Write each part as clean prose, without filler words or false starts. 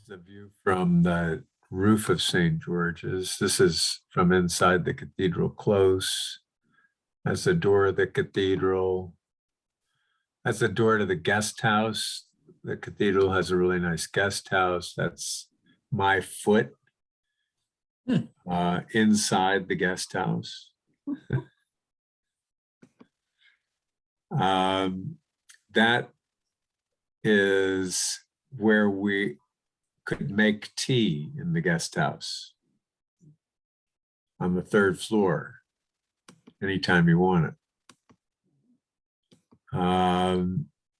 is the view from the roof of St. George's. This is from inside the cathedral close. That's the door of the cathedral. That's the door to the guest house. The cathedral has a really nice guest house. That's my foot inside the guest house. That is where we could make tea in the guest house on the third floor anytime you want it.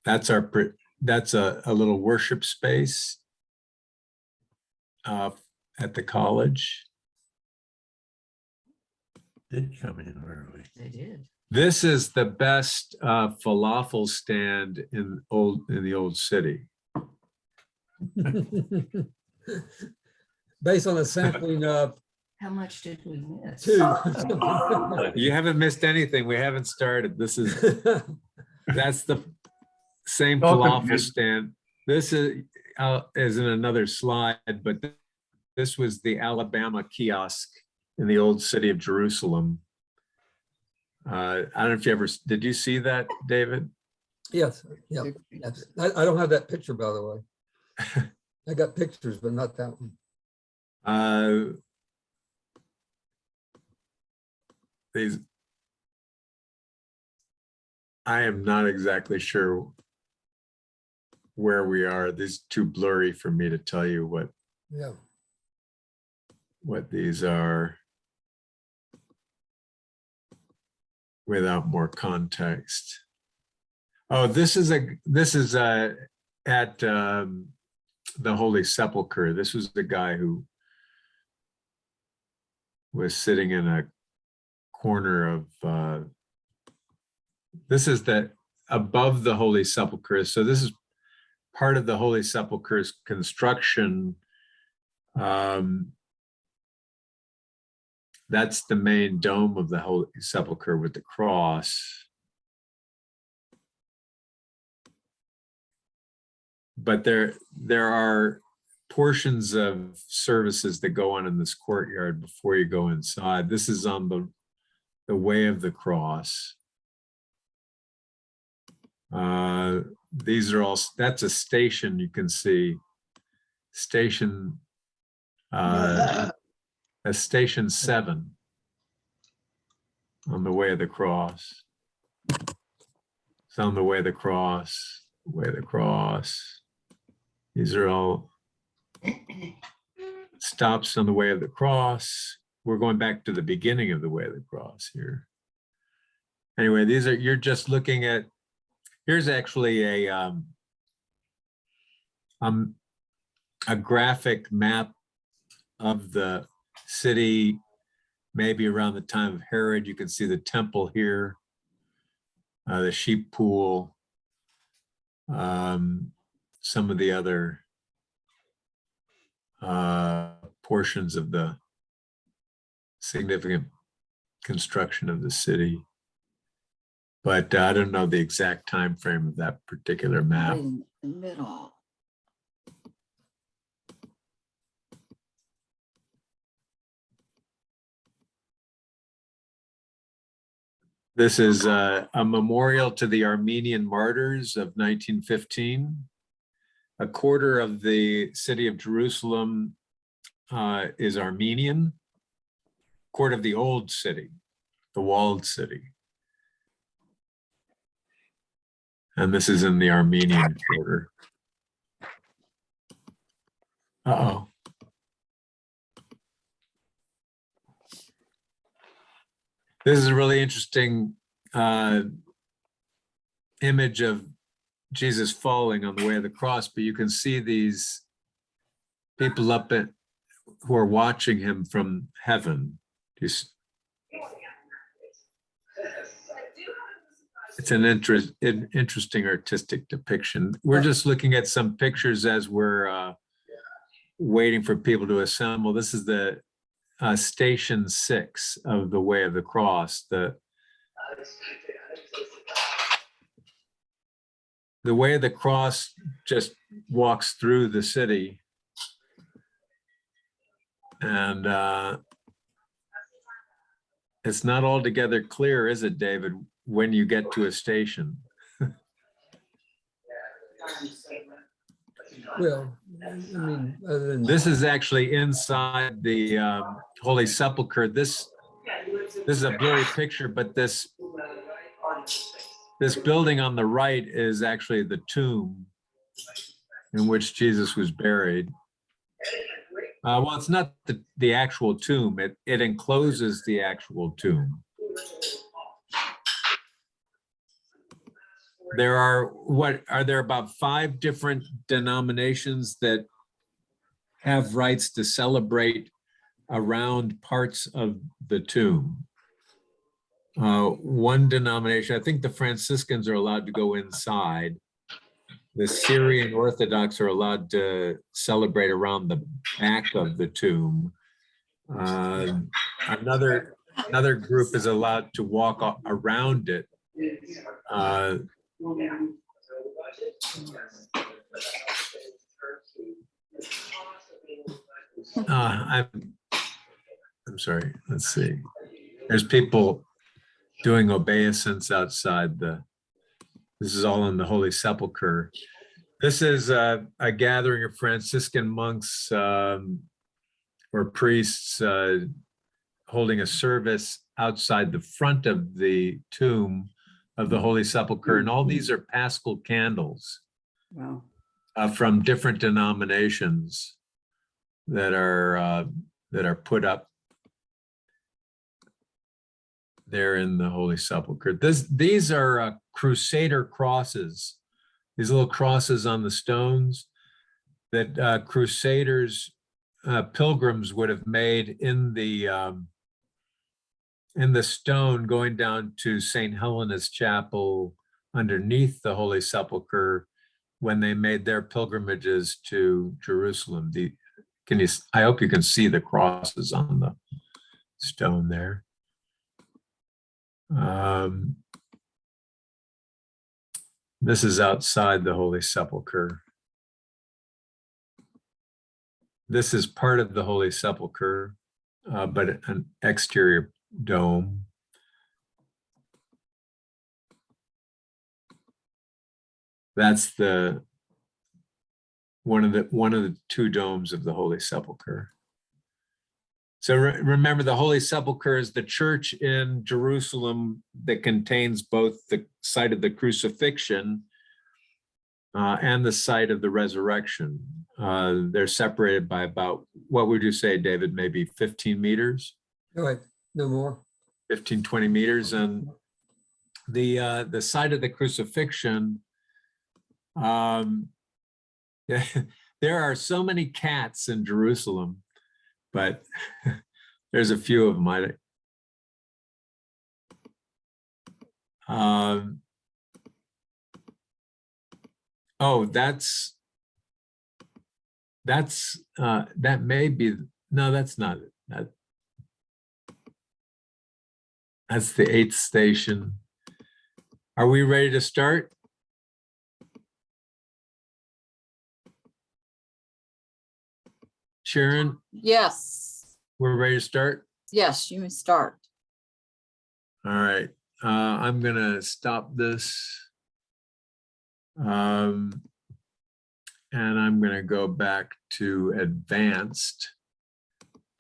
That's a little worship space at the college. Did come in early. They did. This is the best falafel stand in the old city. Based on a sampling of How much did we miss? 2. You haven't missed anything. We haven't started. That's the same falafel stand. This is in another slide, but this was the Alabama kiosk in the old city of Jerusalem. I don't know if you ever, did you see that, David? Yes, yeah. I don't have that picture, by the way. I got pictures, but not that one. I am not exactly sure where we are. This is too blurry for me to tell you what these are without more context. Oh, this is at the Holy Sepulchre. This was the guy who was sitting in a corner of this is above the Holy Sepulchre. So this is part of the Holy Sepulchre's construction. That's the main dome of the Holy Sepulchre with the cross. But there are portions of services that go on in this courtyard before you go inside. This is on the way of the cross. These are all, that's a station you can see. Station, a station 7 on the way of the cross. It's on the way of the cross, way of the cross. These are all stops on the way of the cross. We're going back to the beginning of the way of the cross here. Anyway, these are, you're just looking at, here's actually a graphic map of the city, maybe around the time of Herod. You can see the temple here, the sheep pool, some of the other portions of the significant construction of the city. But I don't know the exact time frame of that particular map. In the middle. This is a memorial to the Armenian martyrs of 1915. A quarter of the city of Jerusalem is Armenian. Quarter of the old city, the walled city. And this is in the Armenian quarter. Uh-oh. This is a really interesting image of Jesus falling on the way of the cross, but you can see these people up at who are watching him from heaven. It's an interesting artistic depiction. We're just looking at some pictures as we're waiting for people to assemble. This is the station 6 of the way of the cross. The way of the cross just walks through the city. And it's not altogether clear, is it, David, when you get to a station? Well, I mean, other than. This is actually inside the Holy Sepulchre. This is a blurry picture, but this building on the right is actually the tomb in which Jesus was buried. Well, it's not the actual tomb. It encloses the actual tomb. There are about 5 different denominations that have rights to celebrate around parts of the tomb. One denomination, I think the Franciscans are allowed to go inside. The Syrian Orthodox are allowed to celebrate around the back of the tomb. Another group is allowed to walk around it. I'm sorry, let's see. There's people doing obeisance outside this is all in the Holy Sepulchre. This is a gathering of Franciscan monks or priests holding a service outside the front of the tomb of the Holy Sepulchre. And all these are Paschal candles. Wow. From different denominations that are put up there in the Holy Sepulchre. These are Crusader crosses, these little crosses on the stones that Crusaders, pilgrims would have made in the stone going down to St. Helena's Chapel underneath the Holy Sepulchre when they made their pilgrimages to Jerusalem. I hope you can see the crosses on the stone there. This is outside the Holy Sepulchre. This is part of the Holy Sepulchre, but an exterior dome. That's one of the 2 domes of the Holy Sepulchre. So remember, the Holy Sepulchre is the church in Jerusalem that contains both the site of the crucifixion and the site of the resurrection. They're separated by about, what would you say, David, maybe 15 meters? All right, no more. 15, 20 meters. And the site of the crucifixion, there are so many cats in Jerusalem, but there's a few of them. Oh, that may be, no, that's not it. That's the 8th station. Are we ready to start? Sharon, Yes. we're ready to start? Yes, you may start. All right. I'm going to stop this. And I'm going to go back to advanced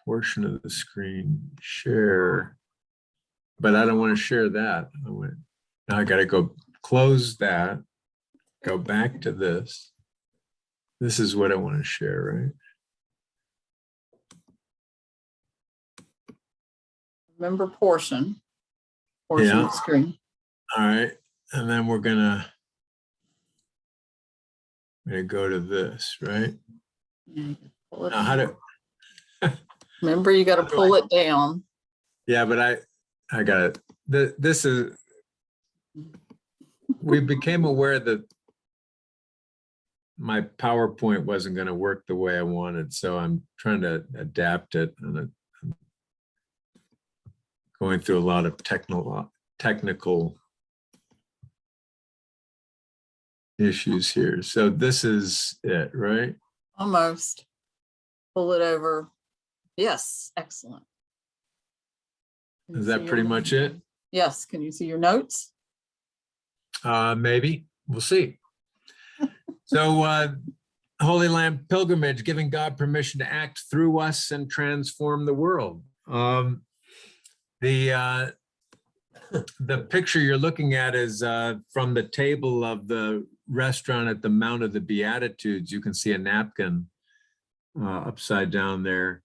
portion of the screen, share, but I don't want to share that. Now I got to go close that, go back to this. This is what I want to share, right? Remember portion of the screen. All right. And then we're going to go to this, right? Yeah, you pull it Now, how down. do Remember, you got to pull it down. Yeah, but I got it. This is, we became aware that my PowerPoint wasn't going to work the way I wanted, so I'm trying to adapt it, and I'm going through a lot of technical issues here. So this is it, right? Almost. Pull it over. Yes, excellent. Can you Is see that your- pretty much it? Yes, can you see your notes? Maybe, we'll see. So Holy Land pilgrimage, giving God permission to act through us and transform the world. The picture you're looking at is from the table of the restaurant at the Mount of the Beatitudes. You can see a napkin upside down there.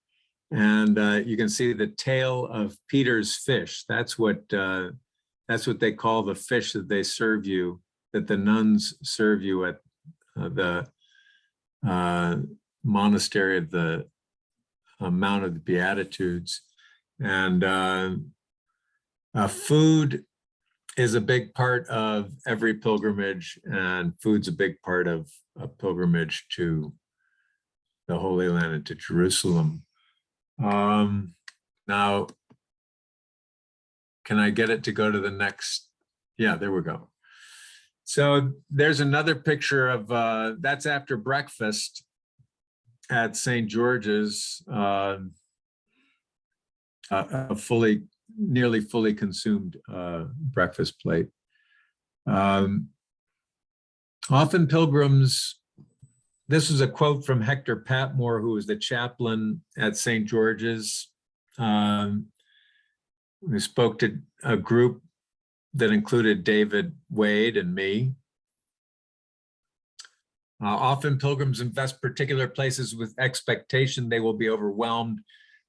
And you can see the tail of Peter's fish. That's what they call the fish that they serve you, that the nuns serve you at the monastery of the Mount of the Beatitudes. And food is a big part of every pilgrimage, and food's a big part of a pilgrimage to the Holy Land and to Jerusalem. Now, can I get it to go to the next? Yeah, there we go. So there's another picture of, that's after breakfast at St. George's, a nearly fully consumed breakfast plate. Often pilgrims, this is a quote from Hector Patmore, who was the chaplain at St. George's. We spoke to a group that included David Wade and me. Often pilgrims invest particular places with expectation they will be overwhelmed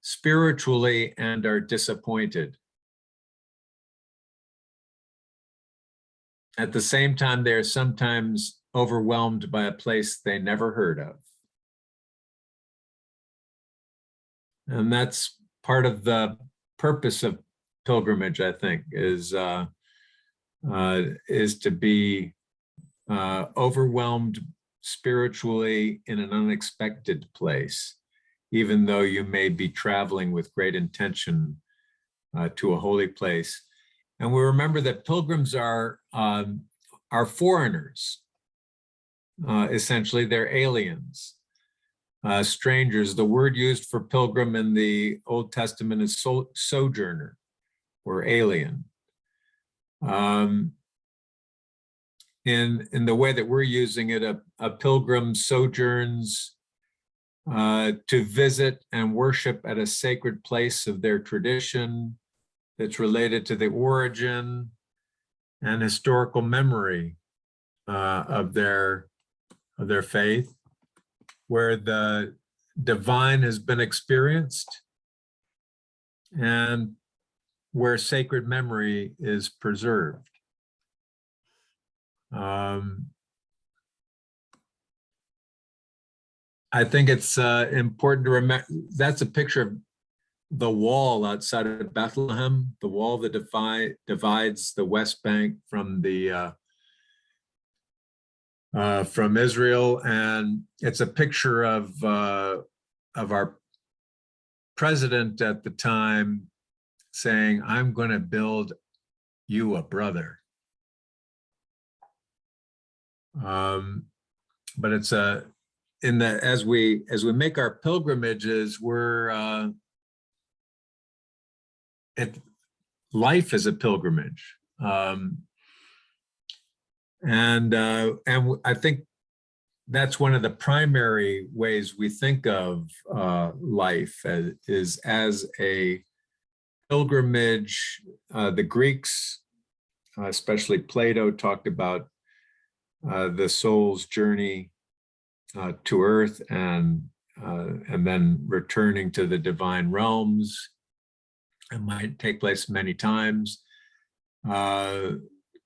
spiritually and are disappointed. At the same time, they are sometimes overwhelmed by a place they never heard of. And that's part of the purpose of pilgrimage, I think, is to be overwhelmed spiritually in an unexpected place, even though you may be traveling with great intention to a holy place. And we remember that pilgrims are foreigners. Essentially, they're aliens, strangers. The word used for pilgrim in the Old Testament is sojourner or alien. In the way that we're using it, a pilgrim sojourns to visit and worship at a sacred place of their tradition that's related to the origin and historical memory of their faith, where the divine has been experienced and where sacred memory is preserved. I think it's important to remember, that's a picture of the wall outside of Bethlehem, the wall that divides the West Bank from from Israel. And it's a picture of our president at the time saying, "I'm going to build you a brother." But it's as we make our pilgrimages, life is a pilgrimage. And I think that's one of the primary ways we think of life is as a pilgrimage. The Greeks, especially Plato, talked about the soul's journey to earth and then returning to the divine realms. It might take place many times.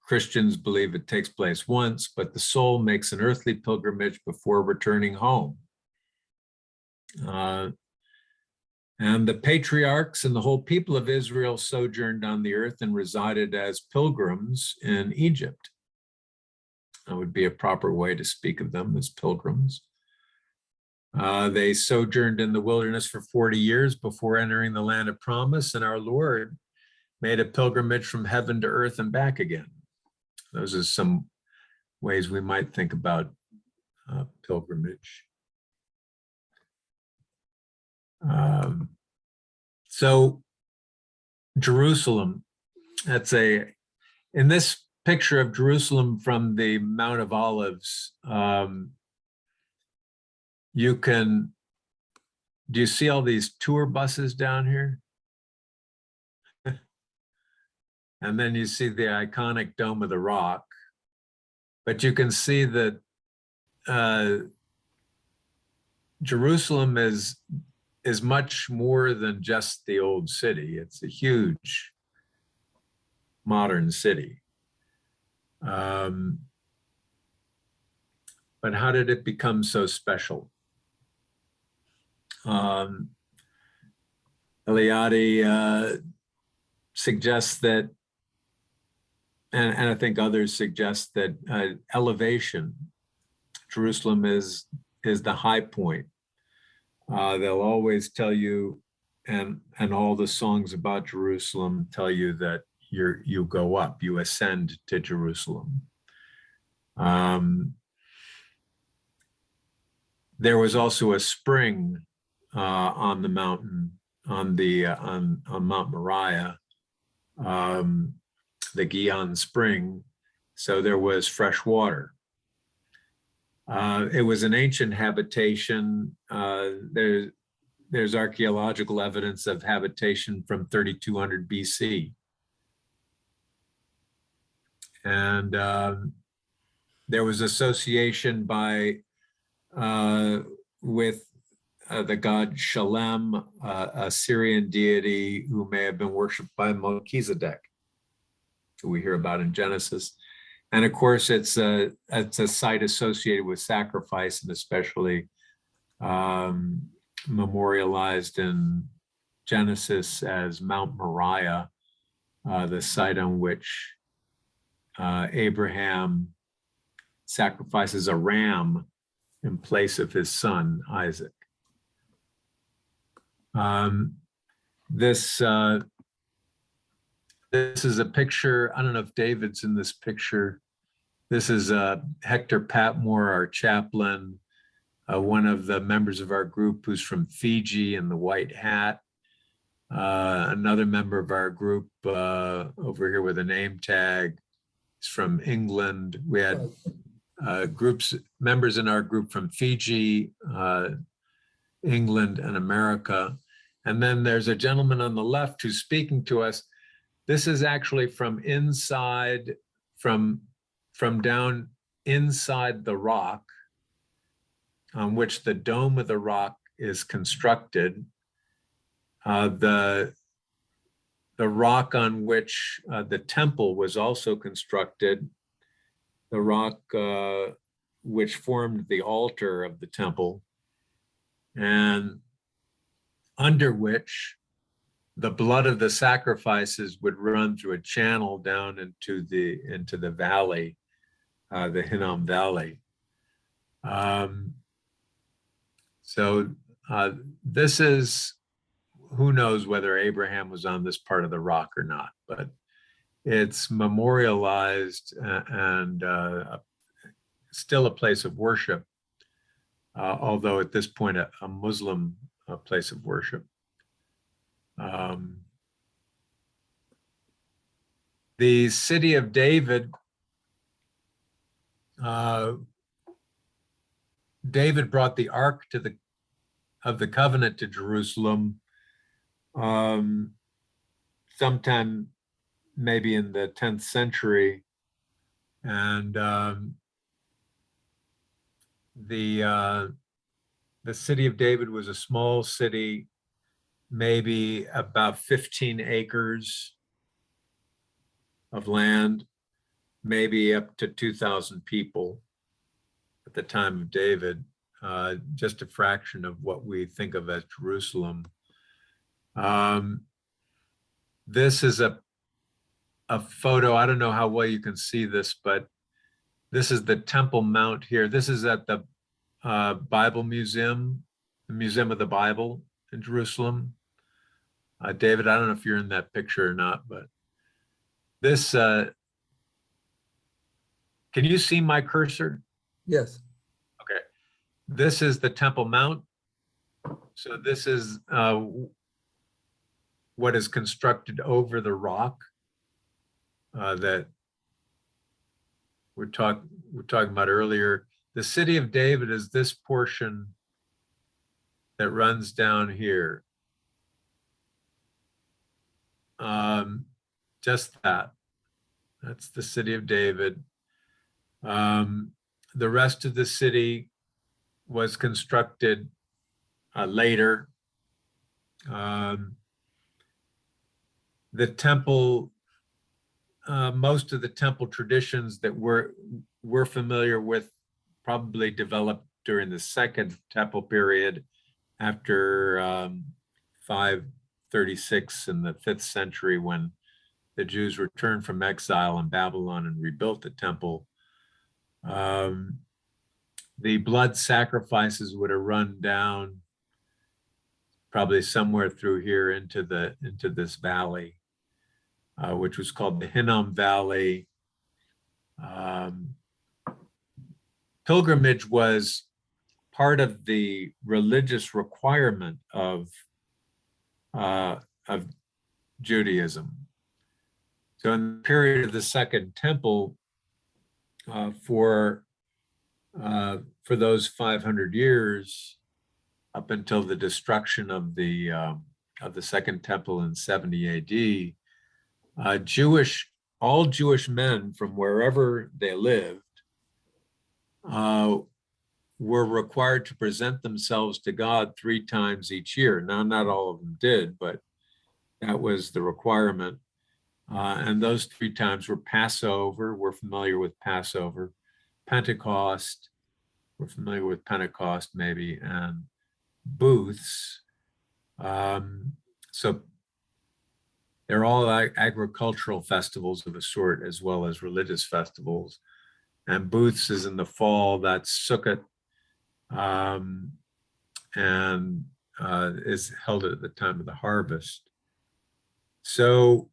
Christians believe it takes place once, but the soul makes an earthly pilgrimage before returning home. And the patriarchs and the whole people of Israel sojourned on the earth and resided as pilgrims in Egypt. That would be a proper way to speak of them, as pilgrims. They sojourned in the wilderness for 40 years before entering the land of promise, and our Lord made a pilgrimage from heaven to earth and back again. Those are some ways we might think about pilgrimage. So Jerusalem, in this picture of Jerusalem from the Mount of Olives, do you see all these tour buses down here? And then you see the iconic Dome of the Rock, but you can see that Jerusalem is much more than just the old city. It's a huge modern city. But how did it become so special? Eliade suggests that, and I think others suggest that elevation, Jerusalem is the high point. They'll always tell you, and all the songs about Jerusalem tell you that you go up, you ascend to Jerusalem. There was also a spring on the mountain, on Mount Moriah, the Gihon Spring, so there was fresh water. It was an ancient habitation. There's archaeological evidence of habitation from 3200 BC. And there was association with the god Shalem, a Syrian deity who may have been worshipped by Melchizedek, who we hear about in Genesis. And of course, it's a site associated with sacrifice, and especially memorialized in Genesis as Mount Moriah, the site on which Abraham sacrifices a ram in place of his son, Isaac. This is a picture. I don't know if David's in this picture. This is Hector Patmore, our chaplain, one of the members of our group who's from Fiji in the white hat. Another member of our group over here with a name tag is from England. We had members in our group from Fiji, England, and America. And then there's a gentleman on the left who's speaking to us. This is actually from inside, from down inside the rock on which the Dome of the Rock is constructed. The rock on which the temple was also constructed, the rock which formed the altar of the temple, and under which the blood of the sacrifices would run through a channel down into the valley, the Hinnom Valley. So this is, who knows whether Abraham was on this part of the rock or not, but it's memorialized and still a place of worship, although at this point a Muslim place of worship. The city of David, David brought the Ark of the Covenant to Jerusalem sometime maybe in the 10th century. And the city of David was a small city, maybe about 15 acres of land, maybe up to 2,000 people at the time of David, just a fraction of what we think of as Jerusalem. This is a photo. I don't know how well you can see this, but this is the Temple Mount here. This is at the Bible Museum, the Museum of the Bible in Jerusalem. David, I don't know if you're in that picture or not, but this, can you see my cursor? Yes. Okay. This is the Temple Mount. So this is what is constructed over the rock that we're talking about earlier. The City of David is this portion that runs down here. Just that. That's the City of David. The rest of the city was constructed later. The temple, most of the temple traditions that we're familiar with probably developed during the Second Temple period after 536 in the 5th century, when the Jews returned from exile in Babylon and rebuilt the temple. The blood sacrifices would have run down probably somewhere through here into this valley, which was called the Hinnom Valley. Pilgrimage was part of the religious requirement of Judaism. So in the period of the Second Temple, for those 500 years, up until the destruction of the Second Temple in 70 AD, all Jewish men from wherever they lived were required to present themselves to God 3 times each year. Now, not all of them did, but that was the requirement. And those 3 times were Passover. We're familiar with Passover. Pentecost. We're familiar with Pentecost maybe, and booths. So they're all agricultural festivals of a sort, as well as religious festivals. And booths is in the fall, that's Sukkot, and is held at the time of the harvest. So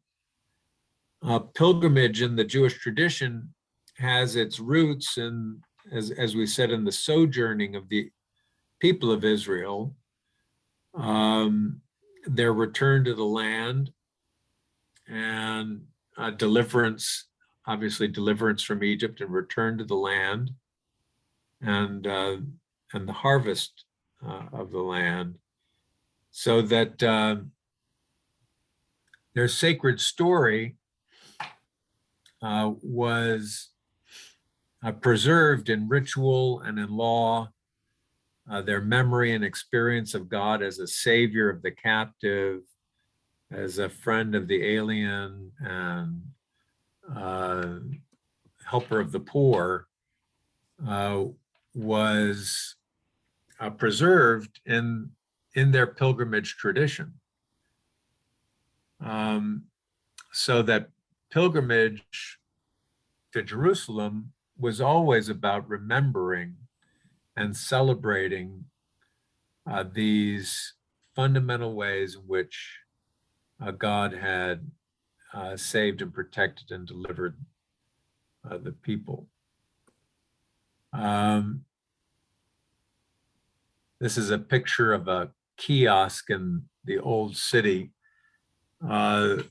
pilgrimage in the Jewish tradition has its roots in, as we said, in the sojourning of the people of Israel, their return to the land, and deliverance, obviously deliverance from Egypt and return to the land, and the harvest of the land, so that their sacred story was preserved in ritual and in law. Their memory and experience of God as a savior of the captive, as a friend of the alien, and helper of the poor, was preserved in their pilgrimage tradition. So that pilgrimage to Jerusalem was always about remembering and celebrating these fundamental ways in which God had saved and protected and delivered the people. This is a picture of a kiosk in the old city. The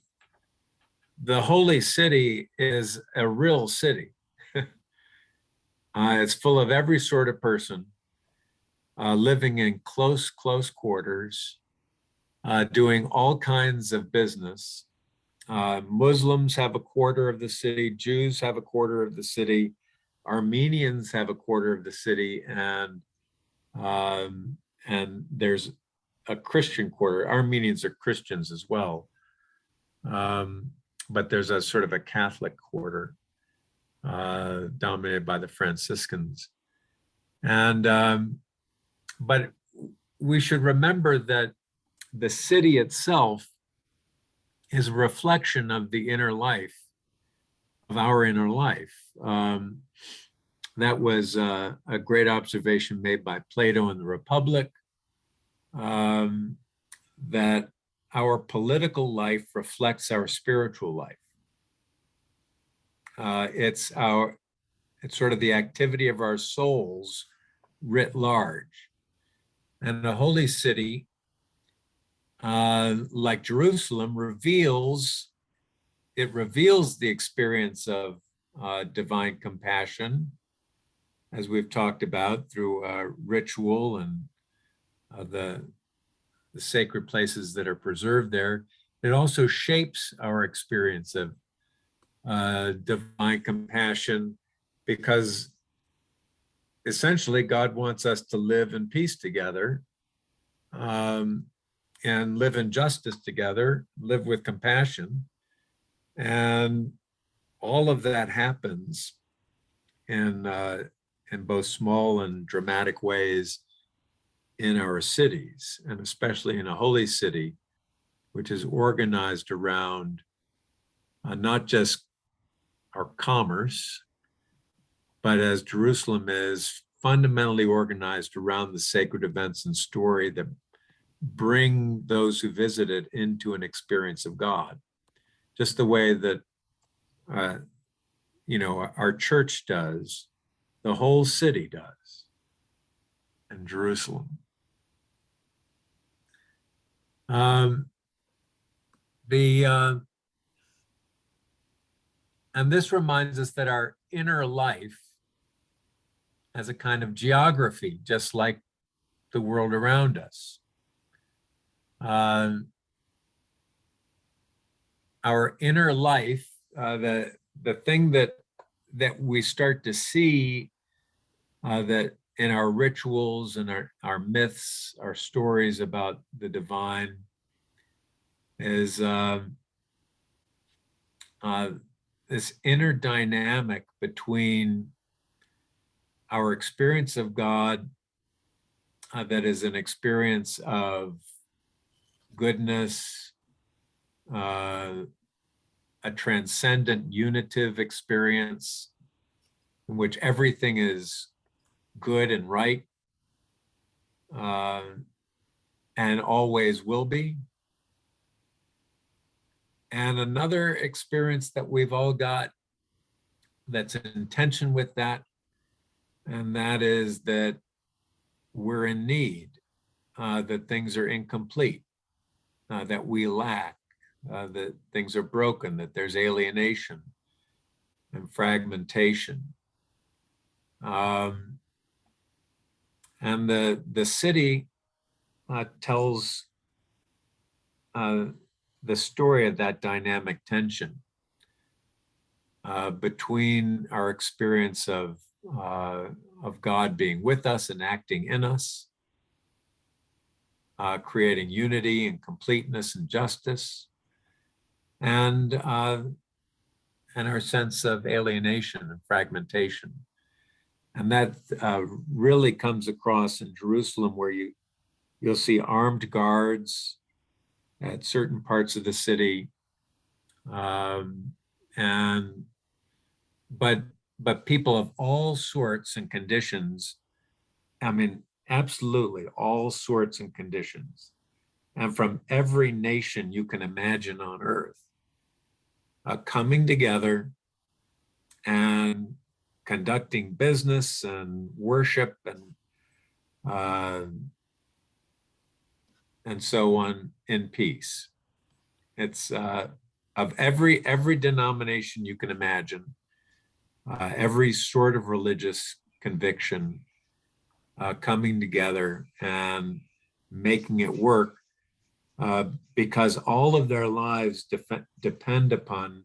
Holy City is a real city. It's full of every sort of person living in close quarters, doing all kinds of business. Muslims have a quarter of the city, Jews have a quarter of the city, Armenians have a quarter of the city, and there's a Christian quarter. Armenians are Christians as well, but there's a sort of a Catholic quarter dominated by the Franciscans. And but we should remember that the city itself is a reflection of the inner life, of our inner life. That was a great observation made by Plato in the Republic, that our political life reflects our spiritual life. It's sort of the activity of our souls writ large. And the holy city like Jerusalem, reveals the experience of divine compassion, as we've talked about through ritual and the sacred places that are preserved there. It also shapes our experience of divine compassion, because essentially God wants us to live in peace together, and live in justice together, live with compassion. And all of that happens in both small and dramatic ways in our cities, and especially in a holy city, which is organized around not just our commerce, but as Jerusalem is fundamentally organized around the sacred events and story that bring those who visit it into an experience of God, just the way that our church does, the whole city does in Jerusalem. And this reminds us that our inner life has a kind of geography, just like the world around us. Our inner life, the thing that we start to see that in our rituals and our myths, our stories about the divine, is this inner dynamic between our experience of God, that is an experience of goodness, a transcendent unitive experience in which everything is good and right, and always will be. And another experience that we've all got that's in tension with that, and that is that we're in need, that things are incomplete, that we lack, that things are broken, that there's alienation and fragmentation. And the city tells the story of that dynamic tension between our experience of God being with us and acting in us, creating unity and completeness and justice, and our sense of alienation and fragmentation. And that really comes across in Jerusalem, where you'll see armed guards at certain parts of the city, but people of all sorts and conditions. I mean, absolutely all sorts and conditions, and from every nation you can imagine on earth, coming together and conducting business and worship and so on in peace. It's of every denomination you can imagine, every sort of religious conviction, coming together and making it work, because all of their lives depend upon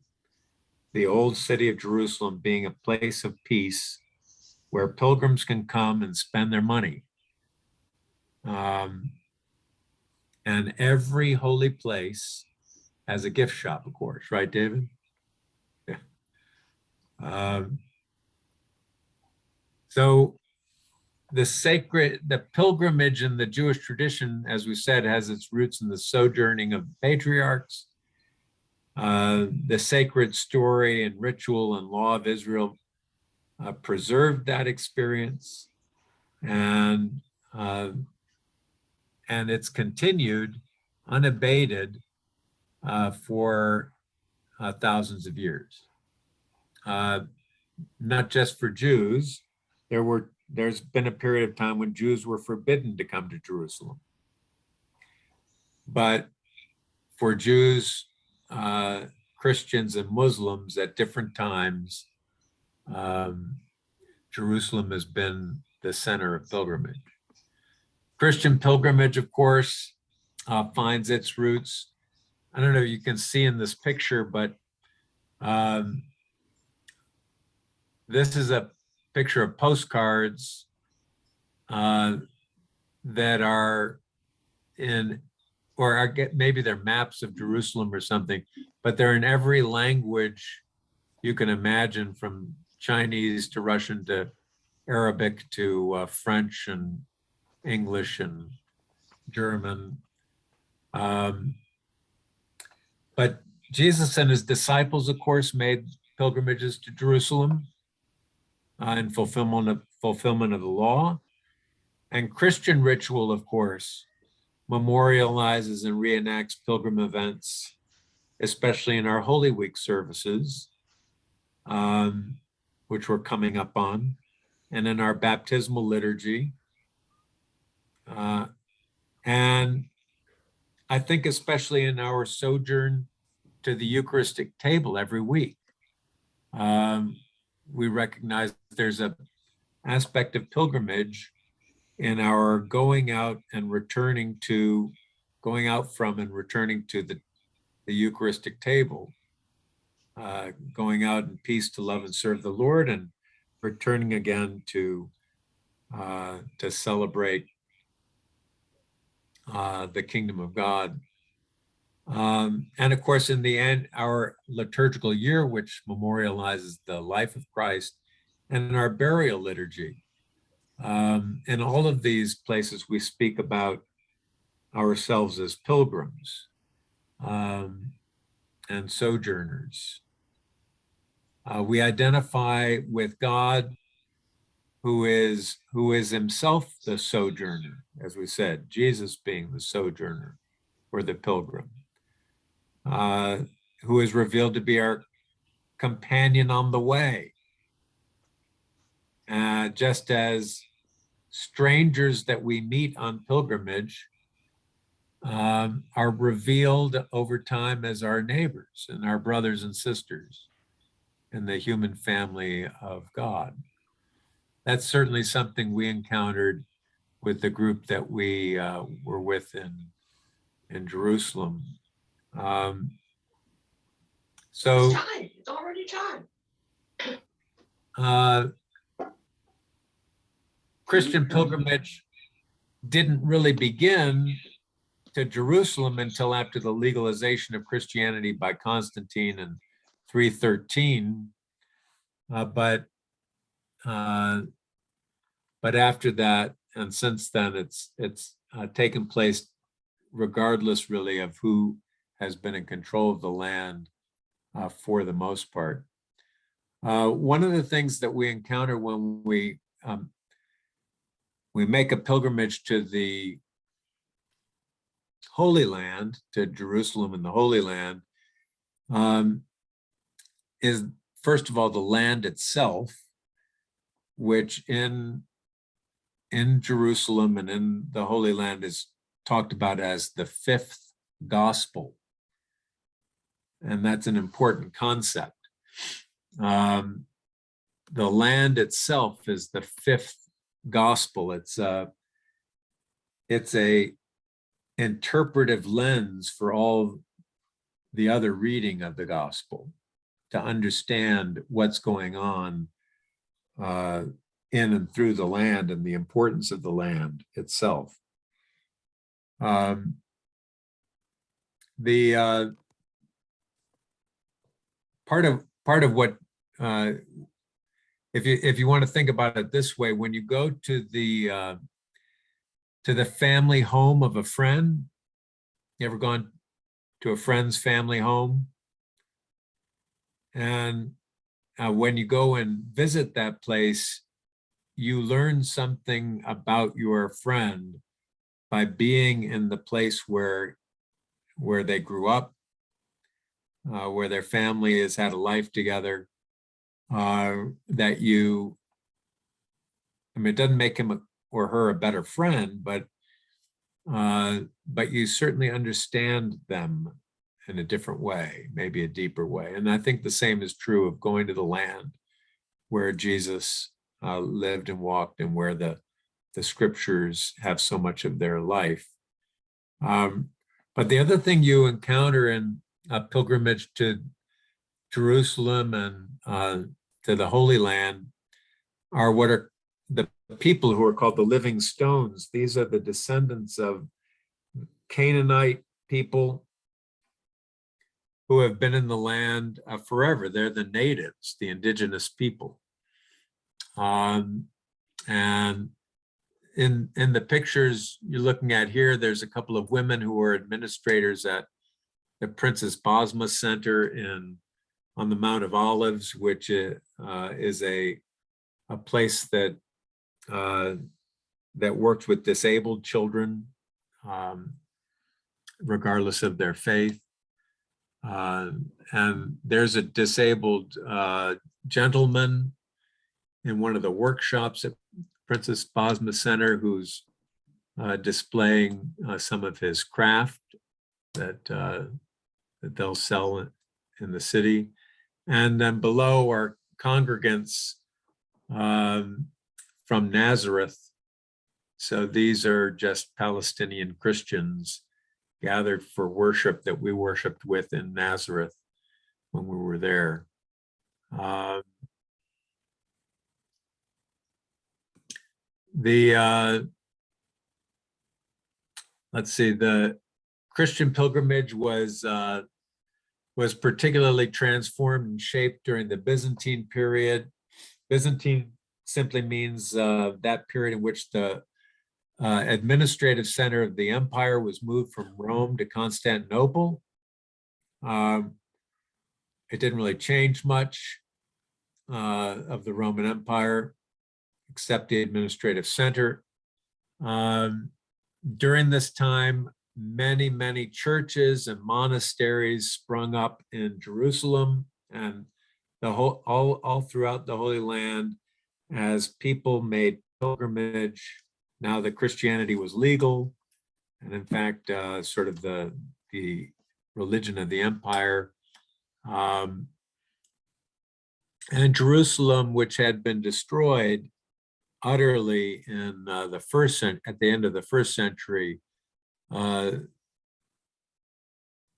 the old city of Jerusalem being a place of peace where pilgrims can come and spend their money. And every holy place has a gift shop, of course, right, David? Yeah. So the pilgrimage in the Jewish tradition, as we said, has its roots in the sojourning of the patriarchs. The sacred story and ritual and law of Israel preserved that experience, and it's continued unabated for thousands of years. Not just for Jews. There's been a period of time when Jews were forbidden to come to Jerusalem. But for Jews, Christians, and Muslims at different times, Jerusalem has been the center of pilgrimage. Christian pilgrimage, of course, finds its roots. I don't know if you can see in this picture, but this is a picture of postcards that are in, or I get, maybe they're maps of Jerusalem or something, but they're in every language you can imagine, from Chinese to Russian to Arabic to French and English and German. But Jesus and his disciples, of course, made pilgrimages to Jerusalem in fulfillment of the law. And Christian ritual, of course, memorializes and reenacts pilgrim events, especially in our Holy Week services, which we're coming up on, and in our baptismal liturgy. And I think especially in our sojourn to the Eucharistic table every week, we recognize there's an aspect of pilgrimage in our going out from and returning to the Eucharistic table, going out in peace to love and serve the Lord, and returning again to celebrate the kingdom of God. And of course, in the end, our liturgical year, which memorializes the life of Christ, and our burial liturgy. In all of these places, we speak about ourselves as pilgrims and sojourners. We identify with God, who is himself the sojourner, as we said, Jesus being the sojourner or the pilgrim, who is revealed to be our companion on the way. Just as strangers that we meet on pilgrimage are revealed over time as our neighbors and our brothers and sisters in the human family of God. That's certainly something we encountered with the group that we were with in Jerusalem. So It's already time. Christian pilgrimage didn't really begin to Jerusalem until after the legalization of Christianity by Constantine in 313. But after that, and since then, it's taken place regardless really of who has been in control of the land for the most part. One of the things that we encounter when we make a pilgrimage to the Holy Land, to Jerusalem and the Holy Land, is first of all the land itself, which in Jerusalem and in the Holy Land is talked about as the fifth gospel. And that's an important concept. The land itself is the fifth gospel. It's a interpretive lens for all the other reading of the gospel to understand what's going on in and through the land and the importance of the land itself. The part of what if you want to think about it this way, when you go to the family home of a friend, you ever gone to a friend's family home? And when you go and visit that place, you learn something about your friend by being in the place where they grew up, where their family has had a life together, that it doesn't make him or her a better friend, but but you certainly understand them in a different way, maybe a deeper way. And I think the same is true of going to the land where Jesus lived and walked, and where the scriptures have so much of their life. But the other thing you encounter in a pilgrimage to Jerusalem and to the Holy Land are what are the people who are called the living stones. These are the descendants of Canaanite people who have been in the land forever. They're the natives, the indigenous people. And in the pictures you're looking at here, there's a couple of women who are administrators at the Princess Bosma Center on the Mount of Olives, which is a place that works with disabled children, regardless of their faith. And there's a disabled gentleman in one of the workshops at Princess Bosma Center who's displaying some of his craft that they'll sell in the city. And then below are congregants from Nazareth. So these are just Palestinian Christians gathered for worship that we worshiped with in Nazareth when we were there. Let's see, the Christian pilgrimage was particularly transformed and shaped during the Byzantine period. Byzantine simply means that period in which the administrative center of the empire was moved from Rome to Constantinople. It didn't really change much of the Roman Empire, except the administrative center. During this time, many churches and monasteries sprung up in Jerusalem and all throughout the Holy Land as people made pilgrimage. Now that Christianity was legal, and in fact, sort of the religion of the empire. And Jerusalem, which had been destroyed utterly in at the end of the first century,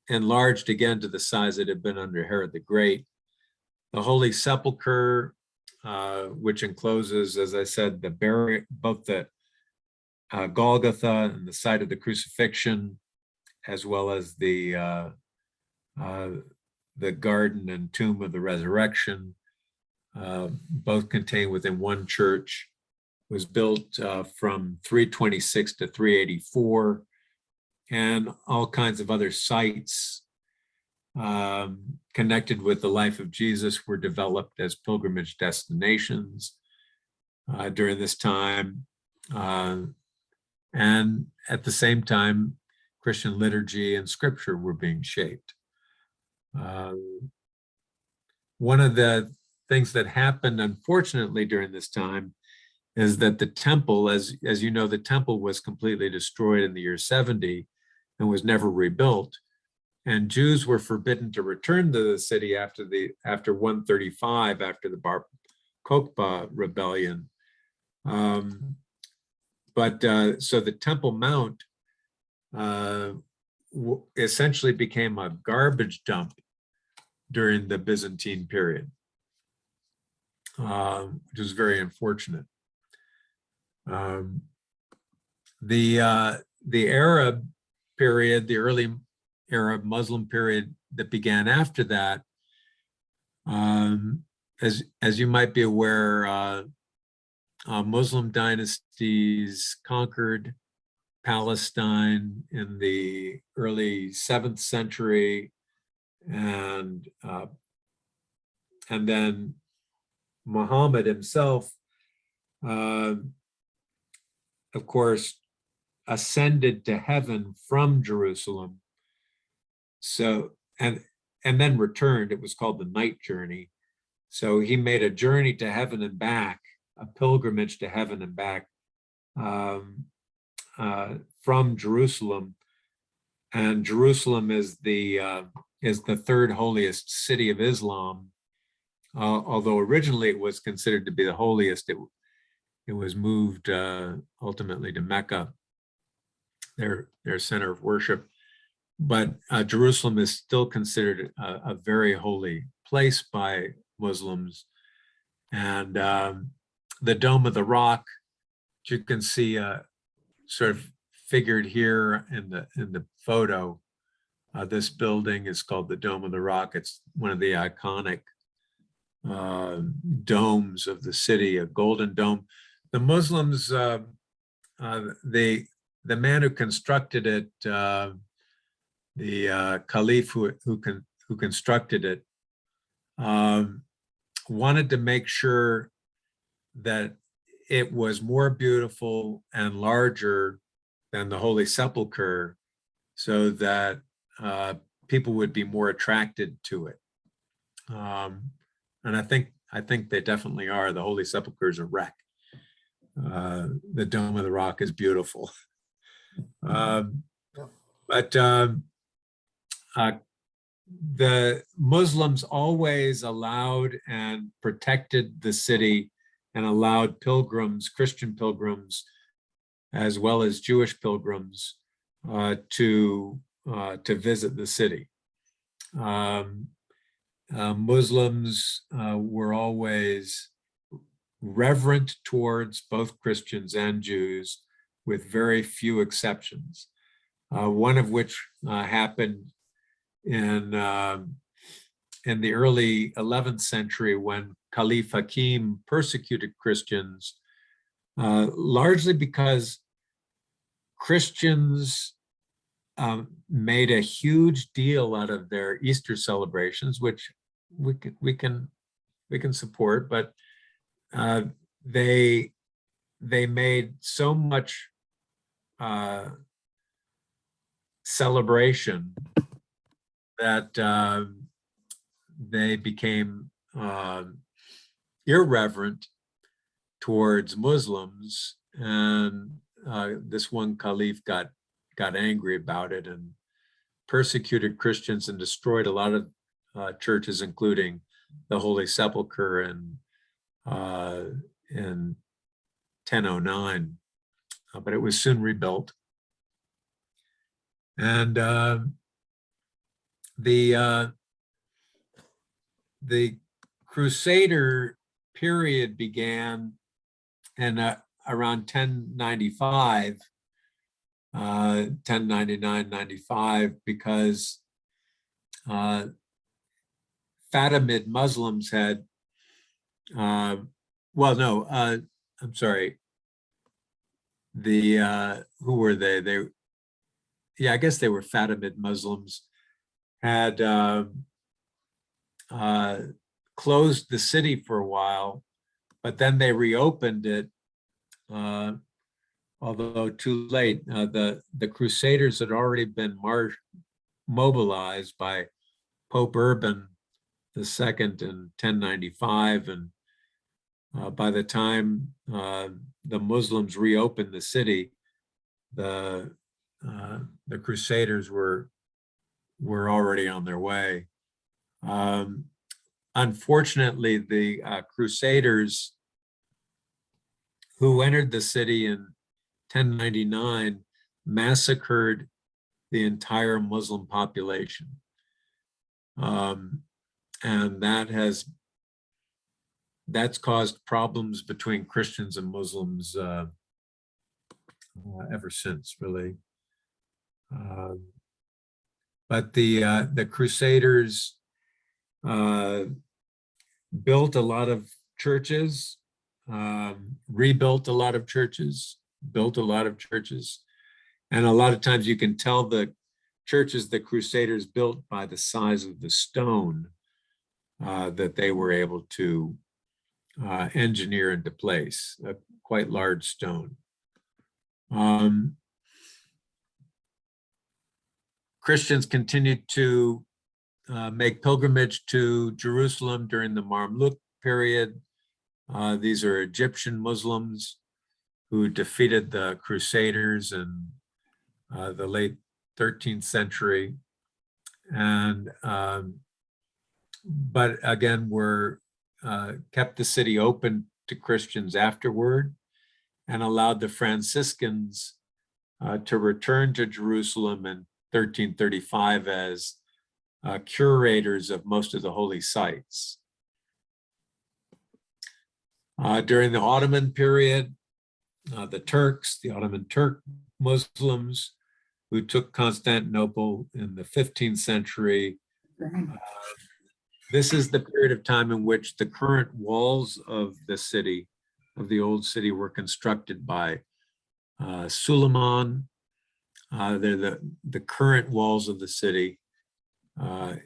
enlarged again to the size it had been under Herod the Great. The Holy Sepulchre, which encloses, as I said, both the Golgotha and the site of the crucifixion, as well as the garden and tomb of the resurrection, both contained within one church, was built from 326 to 384, and all kinds of other sites connected with the life of Jesus were developed as pilgrimage destinations during this time. And at the same time, Christian liturgy and scripture were being shaped. One of the things that happened, unfortunately, during this time is that the temple, as you know, the temple was completely destroyed in the year 70 and was never rebuilt. And Jews were forbidden to return to the city after 135, after the Bar Kokhba rebellion. So the Temple Mount essentially became a garbage dump during the Byzantine period, which was very unfortunate. The Arab period, the early Arab Muslim period that began after that, as you might be aware, Muslim dynasties conquered Palestine in the early 7th century, and then Muhammad himself, of course, ascended to heaven from Jerusalem. So, and then returned. It was called the night journey. So he made a journey to heaven and back, a pilgrimage to heaven and back, from Jerusalem, and Jerusalem is the third holiest city of Islam. Although originally it was considered to be the holiest, it was moved ultimately to Mecca, their center of worship. But Jerusalem is still considered a very holy place by Muslims. And the Dome of the Rock, you can see sort of figured here in the photo. This building is called the Dome of the Rock. It's one of the iconic domes of the city, a golden dome. The Muslims, the man who constructed it, the caliph who constructed it, wanted to make sure that it was more beautiful and larger than the Holy Sepulchre, so that people would be more attracted to it. And I think they definitely are. The Holy Sepulchre is a wreck. The Dome of the Rock is beautiful. But the Muslims always allowed and protected the city and allowed pilgrims, Christian pilgrims, as well as Jewish pilgrims, to visit the city. Muslims were always reverent towards both Christians and Jews, with very few exceptions. One of which happened in the early 11th century, when Caliph Hakim persecuted Christians, largely because Christians made a huge deal out of their Easter celebrations, which we can support, but they made so much celebration that they became irreverent towards Muslims, and this one caliph got angry about it and persecuted Christians and destroyed a lot of churches, including the Holy Sepulchre in 1009, but it was soon rebuilt. And the Crusader period began in around 1095, 1099-95, because Fatimid Muslims had, I'm sorry, who were they? I guess they were Fatimid Muslims, had closed the city for a while, but then they reopened it, although too late. The Crusaders had already been mobilized by Pope Urban II in 1095, and by the time the Muslims reopened the city, the Crusaders were already on their way. Unfortunately, the Crusaders who entered the city in 1099 massacred the entire Muslim population. And that's caused problems between Christians and Muslims ever since, really. But the Crusaders built a lot of churches, rebuilt a lot of churches, built a lot of churches. And a lot of times you can tell the churches the Crusaders built by the size of the stone that they were able to engineer into place, a quite large stone. Christians continued to make pilgrimage to Jerusalem during the Mamluk period. These are Egyptian Muslims. who defeated the Crusaders in the late 13th century. And but again, kept the city open to Christians afterward and allowed the Franciscans to return to Jerusalem in 1335 as curators of most of the holy sites. During the Ottoman period, the Ottoman Turk Muslims who took Constantinople in the 15th century. This is the period of time in which the current walls of the city, of the old city, were constructed by Suleiman. They're the current walls of the city from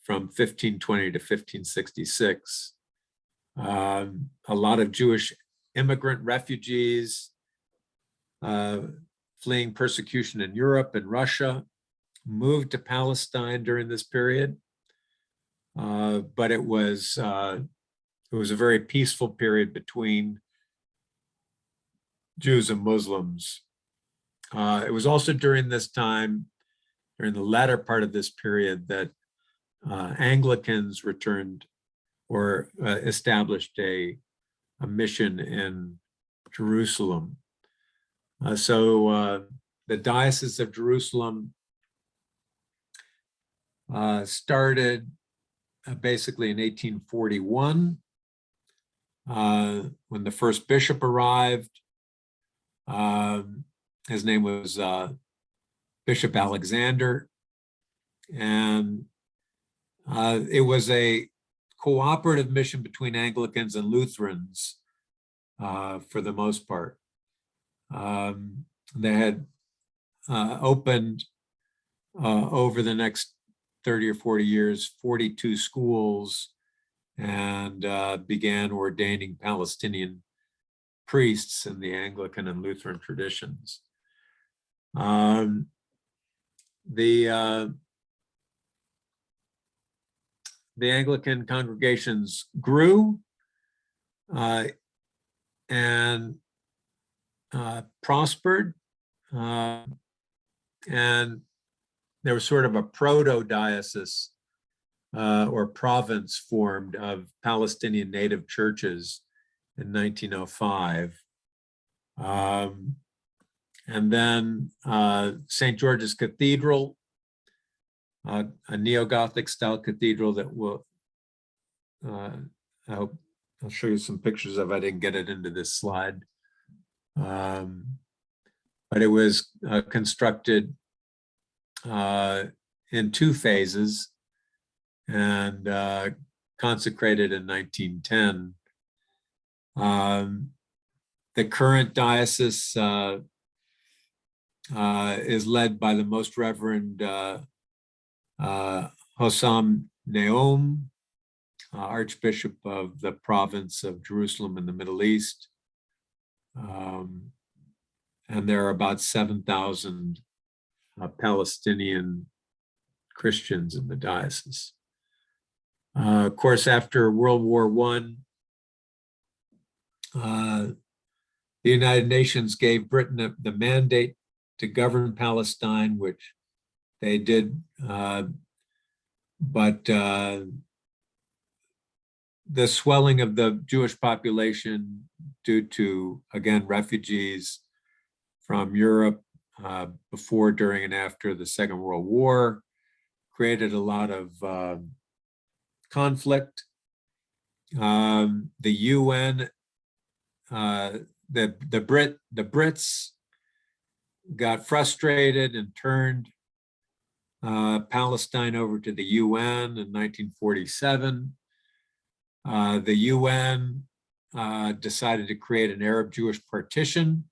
1520 to 1566. A lot of Jewish immigrant refugees fleeing persecution in Europe and Russia moved to Palestine during this period. But it was a very peaceful period between Jews and Muslims. It was also during this time, during the latter part of this period, that Anglicans returned or established a mission in Jerusalem. So the Diocese of Jerusalem started basically in 1841 when the first bishop arrived. His name was Bishop Alexander, and it was a cooperative mission between Anglicans and Lutherans for the most part. They had opened over the next 30 or 40 years, 42 schools, and began ordaining Palestinian priests in the Anglican and Lutheran traditions. The Anglican congregations grew and prospered, and there was sort of a proto-diocese or province formed of Palestinian native churches in 1905. And then St. George's Cathedral, a neo-Gothic style cathedral that I'll show you some pictures of. I didn't get it into this slide. But it was constructed in two phases and consecrated in 1910. The current diocese is led by the Most Reverend Hossam Naum, Archbishop of the province of Jerusalem in the Middle East. And there are about 7,000 Palestinian Christians in the diocese. Of course, after World War I, the United Nations gave Britain the mandate to govern Palestine, which they did, but the swelling of the Jewish population due to, again, refugees from Europe before, during, and after the Second World War created a lot of conflict. The UN, the Brits got frustrated and turned Palestine over to the UN in 1947. The UN decided to create an Arab-Jewish partition,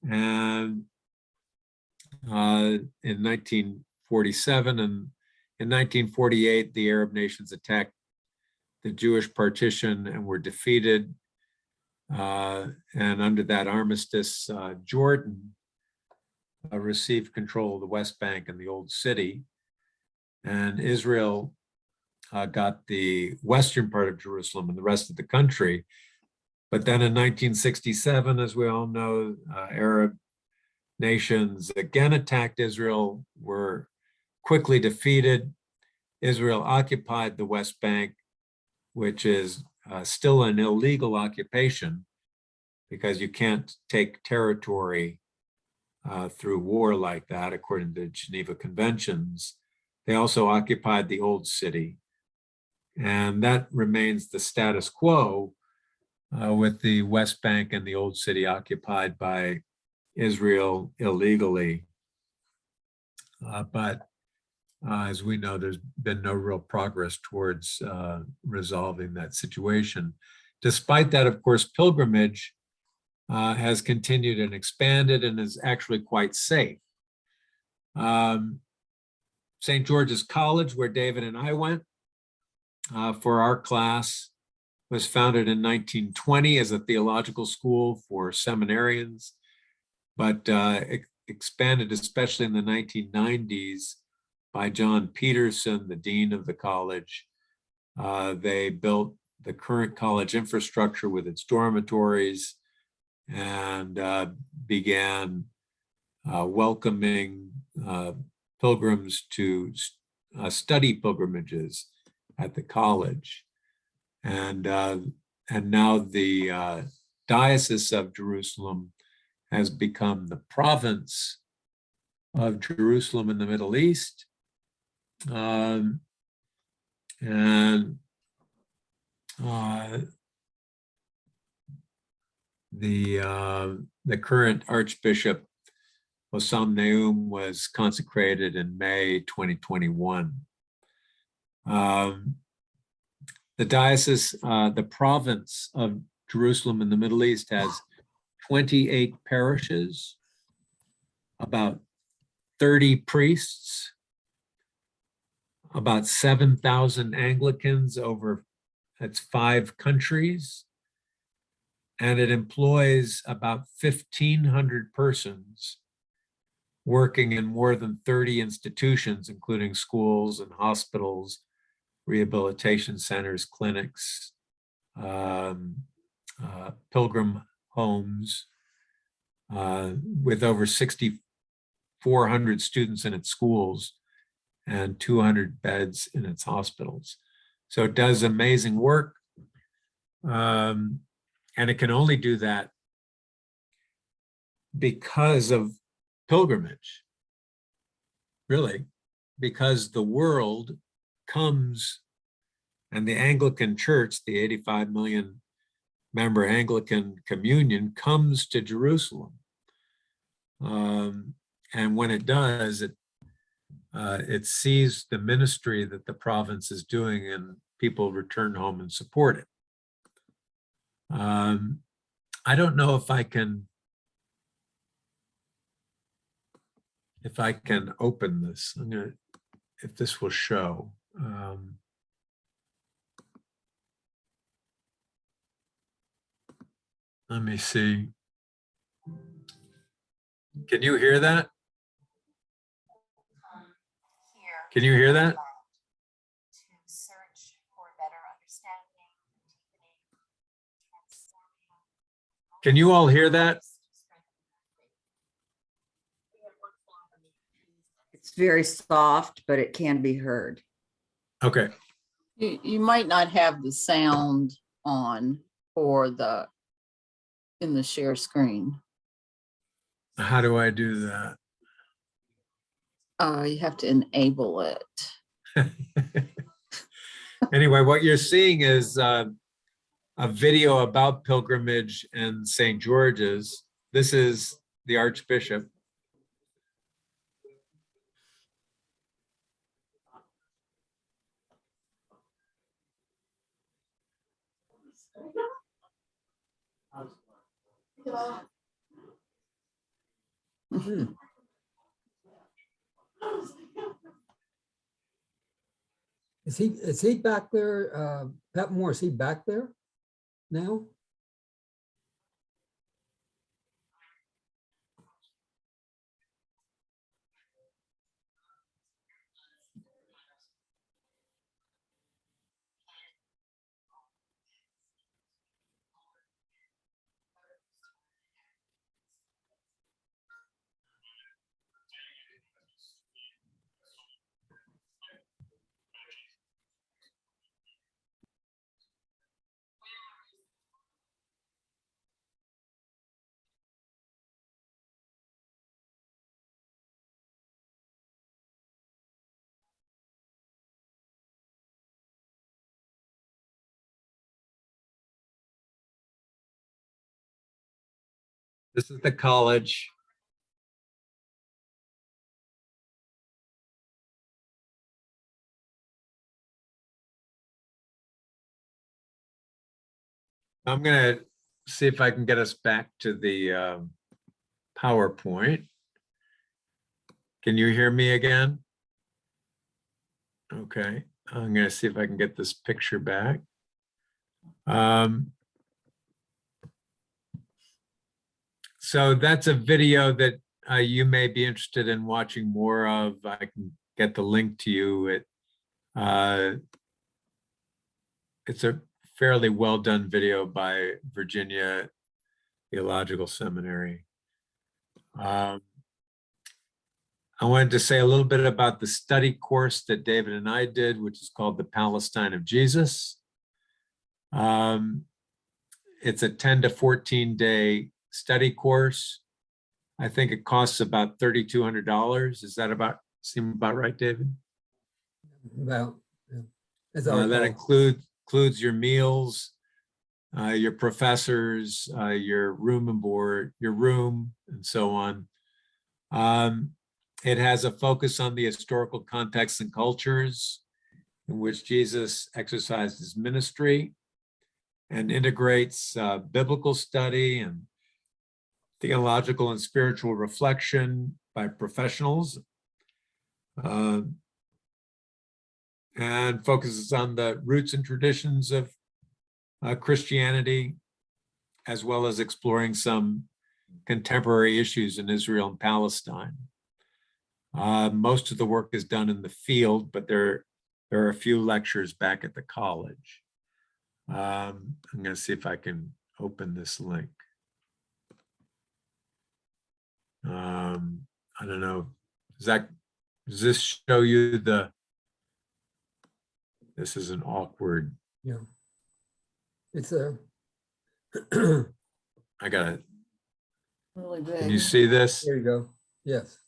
and in 1947 and in 1948, the Arab nations attacked the Jewish partition and were defeated. And under that armistice, Jordan received control of the West Bank and the Old City, and Israel got the western part of Jerusalem and the rest of the country. But then in 1967, as we all know, Arab nations again attacked Israel, were quickly defeated. Israel occupied the West Bank, which is still an illegal occupation because you can't take territory through war like that, according to the Geneva Conventions. They also occupied the Old City, and that remains the status quo with the West Bank and the Old City occupied by Israel illegally. But as we know, there's been no real progress towards resolving that situation. Despite that, of course, pilgrimage has continued and expanded and is actually quite safe. St. George's College, where David and I went for our class, was founded in 1920 as a theological school for seminarians, but expanded especially in the 1990s by John Peterson, the dean of the college. They built the current college infrastructure with its dormitories and began welcoming pilgrims to study pilgrimages at the college. And now the Diocese of Jerusalem has become the province of Jerusalem in the Middle East. And the current Archbishop Hossam Naum was consecrated in May 2021. The diocese, the province of Jerusalem in the Middle East has 28 parishes, about 30 priests, about 7,000 Anglicans over its 5 countries, and it employs about 1,500 persons working in more than 30 institutions, including schools and hospitals, rehabilitation centers, clinics, pilgrim homes, with over 6,400 students in its schools and 200 beds in its hospitals. So it does amazing work. And it can only do that because of pilgrimage, really, because the world comes, and the Anglican Church, the 85 million member Anglican communion, comes to Jerusalem. And when it does, it sees the ministry that the province is doing, and people return home and support it. I don't know if I can open this. I'm gonna, if this will show. Let me see. Can you hear that? Can you hear that? Can you all hear that? It's very soft, but it can be heard. Okay. You might not have the sound on or in the share screen. How do I do that? You have to enable it. Anyway, what you're seeing is a video about pilgrimage and St. George's. This is the Archbishop. Is he back there? Pat Moore, is he back there now? This is the college. I'm gonna see if I can get us back to the PowerPoint. Can you hear me again? Okay, I'm gonna see if I can get this picture back. So that's a video that you may be interested in watching more of. I can get the link to you. It's a fairly well done video by Virginia Theological Seminary. I wanted to say a little bit about the study course that David and I did, which is called The Palestine of Jesus. It's a 10 to 14 day study course. I think it costs about $3,200. Is that seem about right, David? About, yeah. As I That recall. includes your meals, your professors, your room and board, your room, and so on. It has a focus on the historical contexts and cultures in which Jesus exercised his ministry, and integrates biblical study and theological and spiritual reflection by professionals, and focuses on the roots and traditions of Christianity, as well as exploring some contemporary issues in Israel and Palestine. Most of the work is done in the field, but there are a few lectures back at the college. I'm going to see if I can open this link. I don't know. Does this show you this is an awkward, Yeah. It's a, I got it. Really Can you big. see this? there you go. Yes.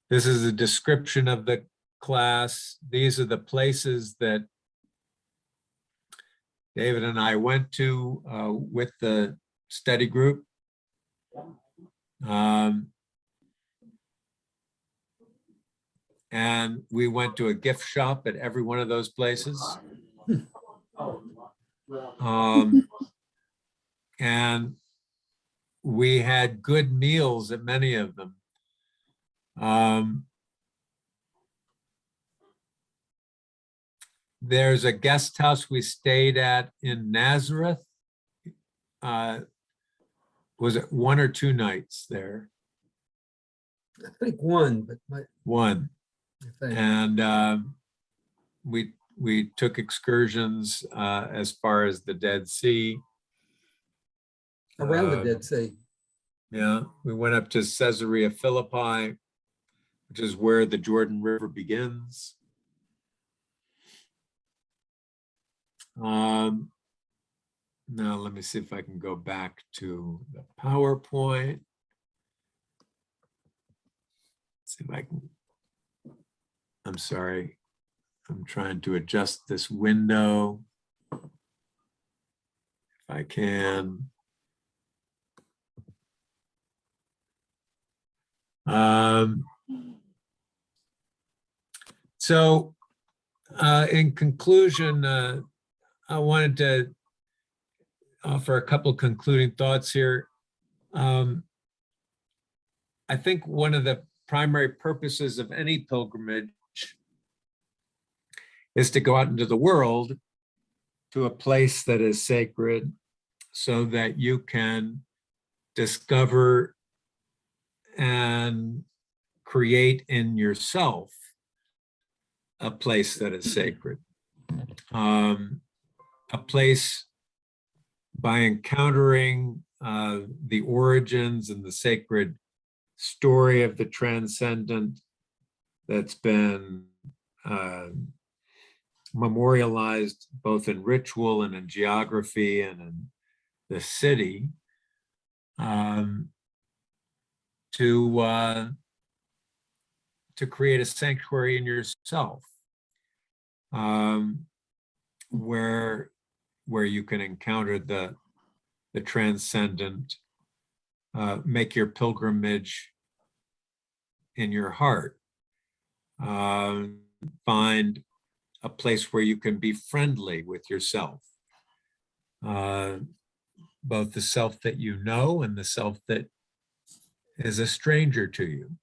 This is a description of the class. These are the places that David and I went to with the study group. And we went to a gift shop at every one of those places. And we had good meals at many of them. There's a guest house we stayed at in Nazareth. Was it 1 or 2 nights there? I think one, but One. I think. And we took excursions as far as the Dead Sea. Around the Dead Sea. Yeah, we went up to Caesarea Philippi, which is where the Jordan River begins. Now let me see if I can go back to the PowerPoint. See if I can. I'm sorry. I'm trying to adjust this window. If I can. So in conclusion, I wanted to offer a couple concluding thoughts here. I think one of the primary purposes of any pilgrimage is to go out into the world to a place that is sacred so that you can discover and create in yourself a place that is sacred. A place by encountering the origins and the sacred story of the transcendent that's been memorialized both in ritual and in geography and in the city, to create a sanctuary in yourself, where you can encounter the transcendent make your pilgrimage in your heart. Find a place where you can be friendly with yourself, both the self that you know and the self that is a stranger to you,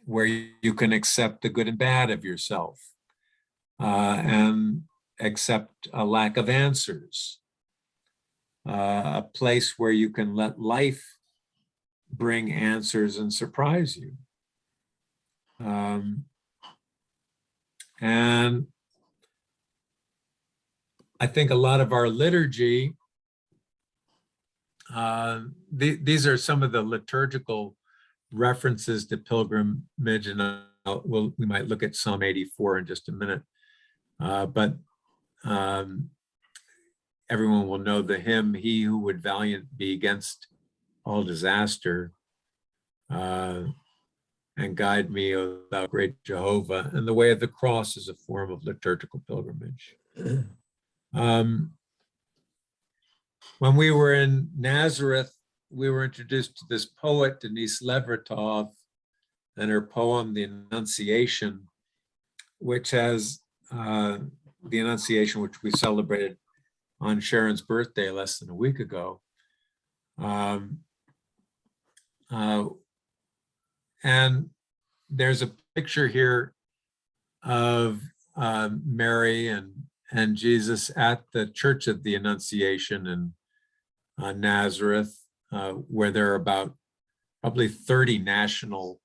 where you can accept the good and bad of yourself, and accept a lack of answers, a place where you can let life bring answers and surprise you. And I think a lot of our liturgy, these are some of the liturgical references to pilgrimage, and we might look at Psalm 84 in just a minute. But everyone will know the hymn, "He who would valiant be against all disaster, and guide me, O thou great Jehovah." And the way of the cross is a form of liturgical pilgrimage. When we were in Nazareth, we were introduced to this poet, Denise Levertov, and her poem, The Annunciation, which has the Annunciation, which we celebrated on Sharon's birthday less than a week ago. And there's a picture here of Mary and Jesus at the Church of the Annunciation in Nazareth, where there are about probably 30 national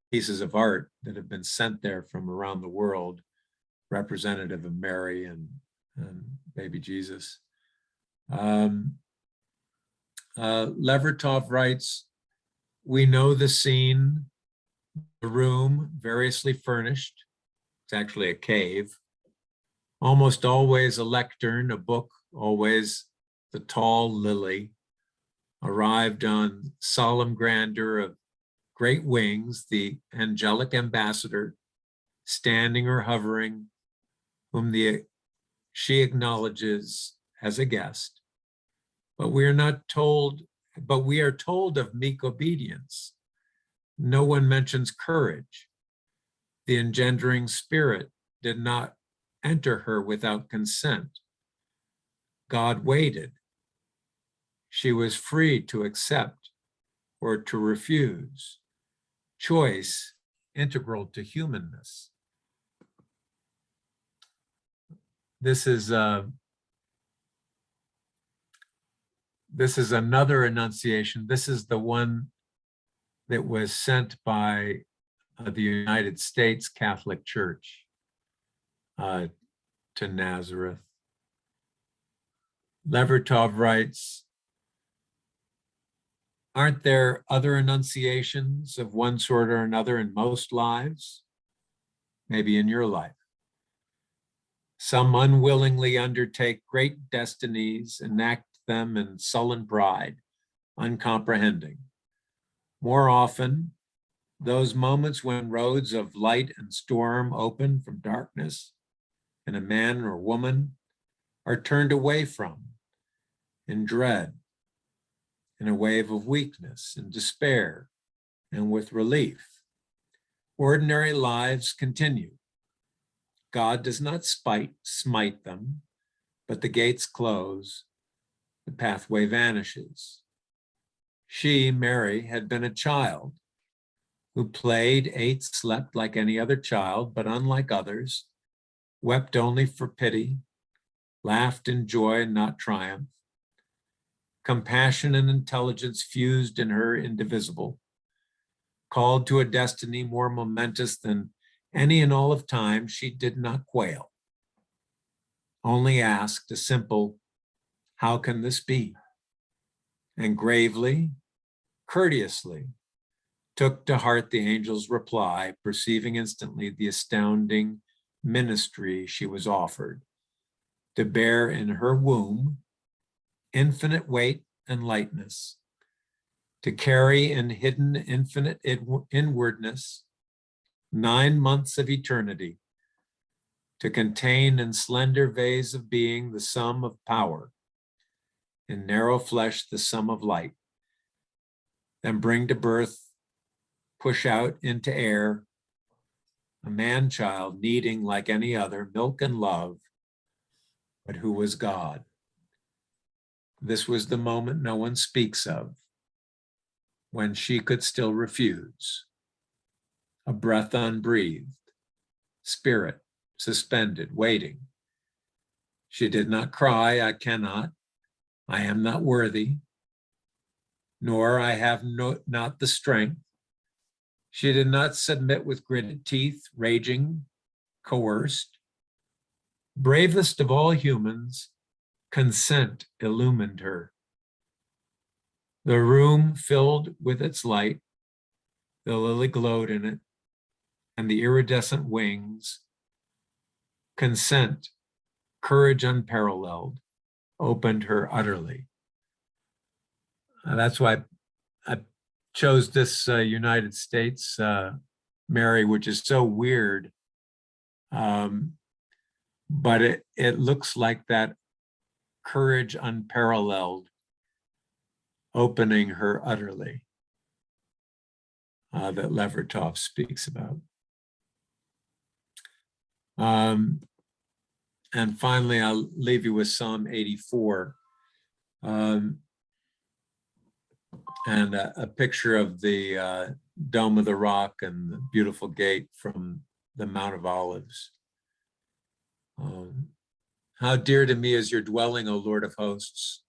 pieces of art that have been sent there from around the world, representative of Mary and baby Jesus. Levertov writes, "We know the scene, the room variously furnished." It's actually a cave. "Almost always a lectern, a book, always the tall lily, arrived on solemn grandeur of great wings, the angelic ambassador, standing or hovering, whom she acknowledges as a guest. But we are told of meek obedience. No one mentions courage. The engendering spirit did not enter her without consent. God waited. She was free to accept or to refuse. Choice integral to humanness." This is another Annunciation. This is the one that was sent by the United States Catholic Church to Nazareth. Levertov writes, "Aren't there other Annunciations of one sort or another in most lives? Maybe in your life. Some unwillingly undertake great destinies, enact them in sullen pride, uncomprehending. More often, those moments when roads of light and storm open from darkness, and a man or woman are turned away from in dread, in a wave of weakness and despair, and with relief. Ordinary lives continue. God does not smite them, but the gates close, the pathway vanishes. She, Mary, had been a child who played, ate, slept like any other child, but unlike others, wept only for pity, laughed in joy and not triumph. Compassion and intelligence fused in her indivisible, called to a destiny more momentous than any in all of time, she did not quail, only asked a simple, 'How can this be?' and gravely, courteously, took to heart the angel's reply, perceiving instantly the astounding ministry she was offered, to bear in her womb infinite weight and lightness, to carry in hidden infinite inwardness 9 months of eternity, to contain in slender vase of being the sum of power, in narrow flesh the sum of light, then bring to birth, push out into air, a man-child needing like any other milk and love, but who was God. This was the moment no one speaks of, when she could still refuse. A breath unbreathed, spirit suspended, waiting. She did not cry, I cannot, I am not worthy, nor I have not the strength. She did not submit with gritted teeth, raging, coerced. Bravest of all humans, consent illumined her. The room filled with its light, the lily glowed in it, and the iridescent wings. Consent, courage unparalleled, opened her utterly. That's why I chose this United States Mary, which is so weird. But it looks like that courage unparalleled, opening her utterly, that Levertov speaks about. And finally, I'll leave you with Psalm 84. And a picture of the Dome of the Rock and the beautiful gate from the Mount of Olives. How dear to me is your dwelling, O Lord of hosts.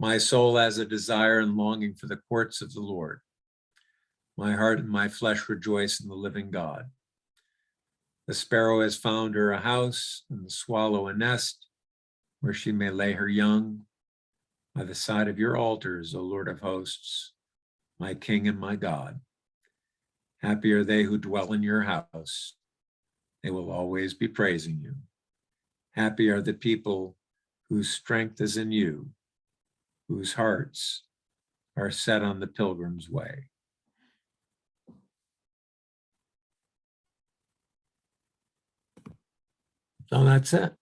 My soul has a desire and longing for the courts of the Lord. My heart and my flesh rejoice in the living God. The sparrow has found her a house, and the swallow a nest, where she may lay her young. By the side of your altars, O Lord of hosts, my King and my God. Happy are they who dwell in your house. They will always be praising you. Happy are the people whose strength is in you, whose hearts are set on the pilgrim's way. So that's it.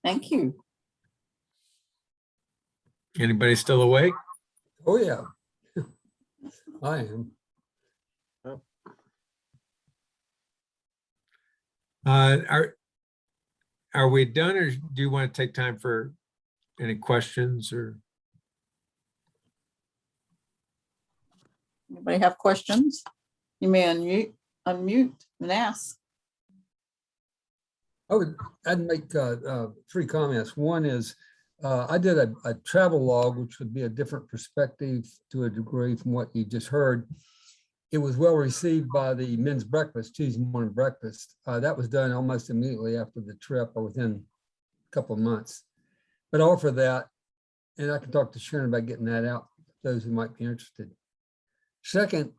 Thank you. Anybody still awake? Oh, yeah. I am. Are we done, or do you want to take time for any questions or? Anybody have questions? You may unmute and ask. I'd make 3 comments. One is, I did a travel log, which would be a different perspective to a degree from what you just heard. It was well received by the men's breakfast, Tuesday morning breakfast. That was done almost immediately after the trip, or within a couple of months. But I offer that, and I can talk to Sharon about getting that out, those who might be interested. Second,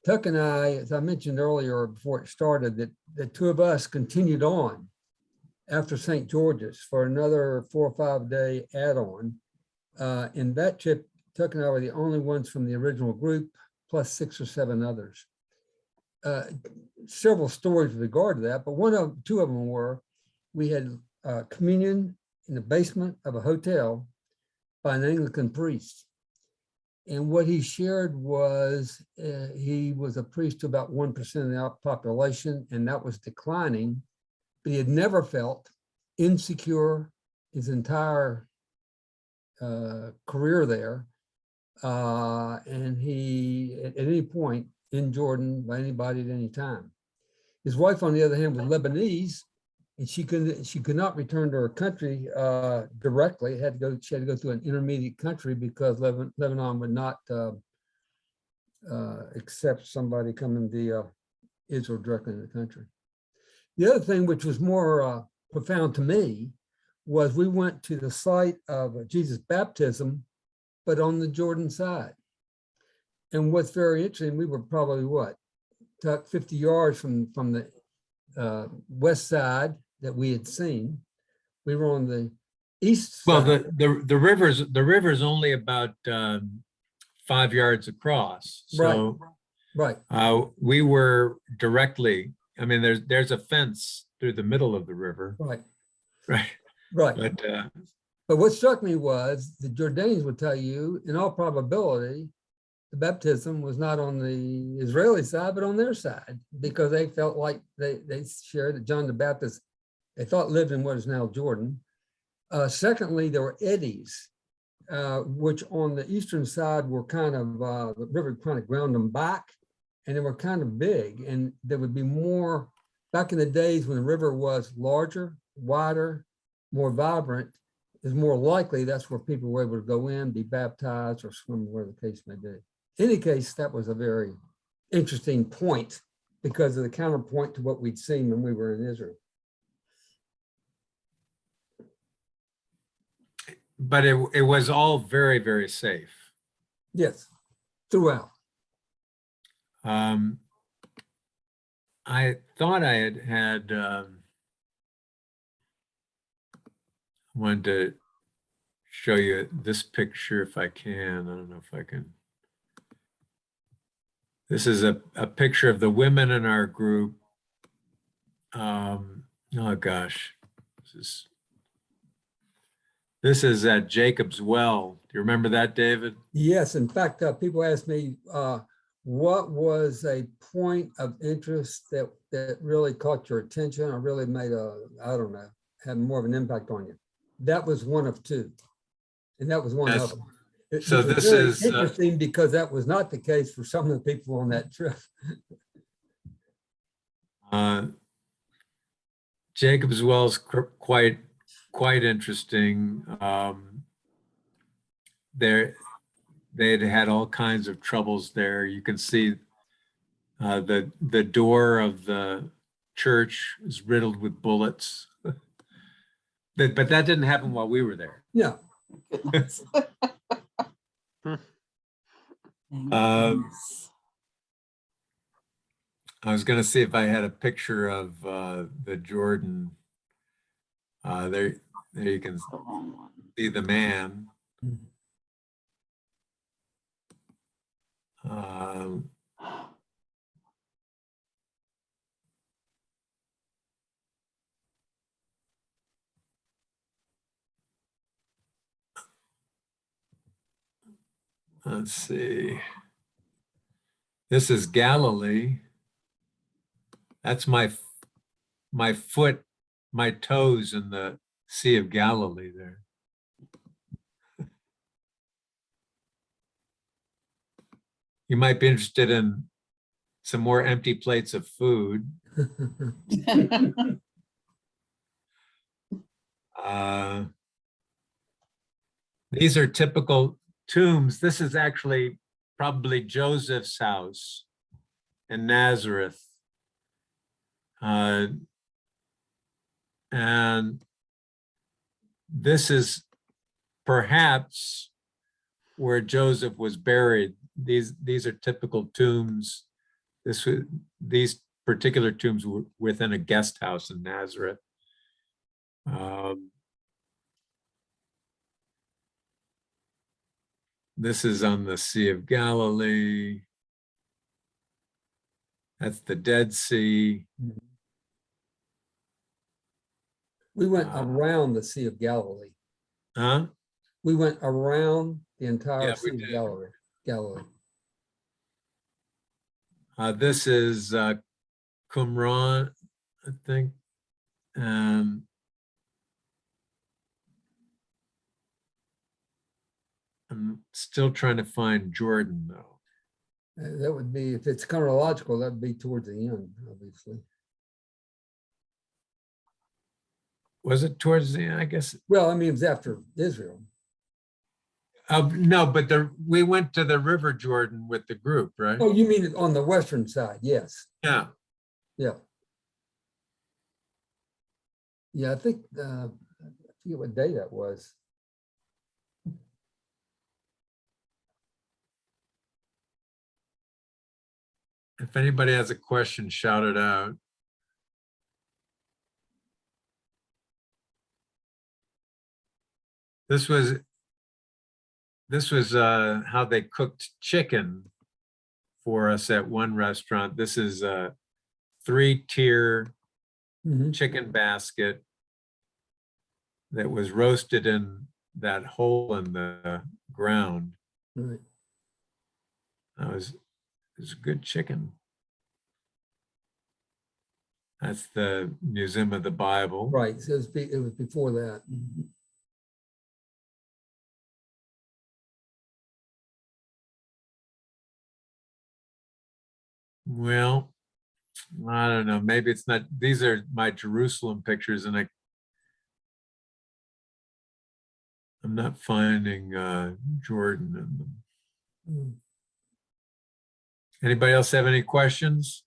Tuck and I, as I mentioned earlier before it started, that the 2 of us continued on after St. George's for another 4 or 5 day add-on. In that trip, Tuck and I were the only ones from the original group, plus 6 or 7 others. Several stories with regard to that, but 2 of them were, we had communion in the basement of a hotel by an Anglican priest. And what he shared was he was a priest to about 1% of the population, and that was declining. But he had never felt insecure his entire career there. And he, at any point in Jordan, by anybody at any time. His wife, on the other hand, was Lebanese, and she could not return to her country directly. She had to go through an intermediate country because Lebanon would not accept somebody coming via Israel directly in the country. The other thing, which was more profound to me, was we went to the site of Jesus' baptism, but on the Jordan side. And what's very interesting, we were probably 50 yards from the west side that we had seen. We were on the east side. Well, the river's only about 5 yards across. So Right, we were directly, I mean, there's a fence through the middle of the river, right, right? right. But What struck me was the Jordanians would tell you, in all probability, the baptism was not on the Israeli side, but on their side, because they felt like they shared that John the Baptist, they thought lived in what is now Jordan. Secondly, there were eddies, which on the eastern side were kind of, the river kind of ground them back, and they were kind of big, and there would be more, back in the days when the river was larger, wider, more vibrant, is more likely that's where people were able to go in, be baptized, or swim, where the case may be. In any case, that was a very interesting point because of the counterpoint to what we'd seen when we were in Israel. but it was all very, very safe. Yes, throughout. I thought I had wanted to show you this picture if I can. I don't know if I can. This is a picture of the women in our group. Oh gosh, this is at Jacob's Well. Do you remember that, David? Yes, in fact, people ask me, what was a point of interest that really caught your attention or really made I don't know, had more of an impact on you? That was one of two. And that was one Yes. of them. So It was this very is, interesting because that was not the case for some of the people on that trip. Jacob's Well is quite interesting. They'd had all kinds of troubles there. You can see the door of the church is riddled with bullets. But that didn't happen while we were there. Yeah. Goodness. Thank Um, goodness. I was going to see if I had a picture of the Jordan. There you can The wrong one. see the man. Let's see. This is Galilee. That's my foot, my toes in the Sea of Galilee there. You might be interested in some more empty plates of food. These are typical tombs. This is actually probably Joseph's house in Nazareth. And this is perhaps where Joseph was buried. These are typical tombs. These particular tombs were within a guest house in Nazareth. This is on the Sea of Galilee. That's the Dead Sea. We went around the Sea of Galilee. Huh? We went around the entire Yeah, we Sea of did. Galilee. This is Qumran, I think. I'm still trying to find Jordan, though. That would be, if it's chronological, that'd be towards the end, obviously. Was it towards the end? I guess. Well, I mean, it was after Israel. No, but we went to the River Jordan with the group, right? Oh, you mean it on the western side? Yes. Yeah. Yeah. Yeah, I think, I forget what day that was. If anybody has a question, shout it out. This was this was how they cooked chicken for us at one restaurant. This is a 3-tier Mhm. chicken basket that was roasted in that hole in the ground. Right. It was good chicken. That's the Museum of the Bible. Right, so it was before that. Well, I don't know. Maybe it's not. These are my Jerusalem pictures, and I'm not finding Jordan in them. Mm. Anybody else have any questions?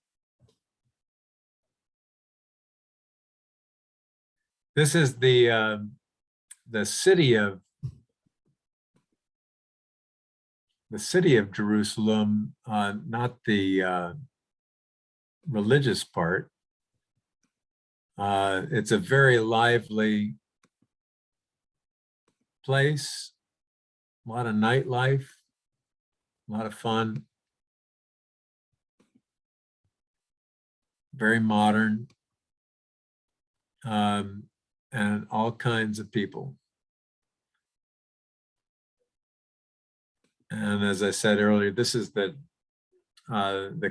This is the city of Jerusalem, not the religious part. It's a very lively place, a lot of nightlife, a lot of fun, very modern, and all kinds of people. And as I said earlier, this is the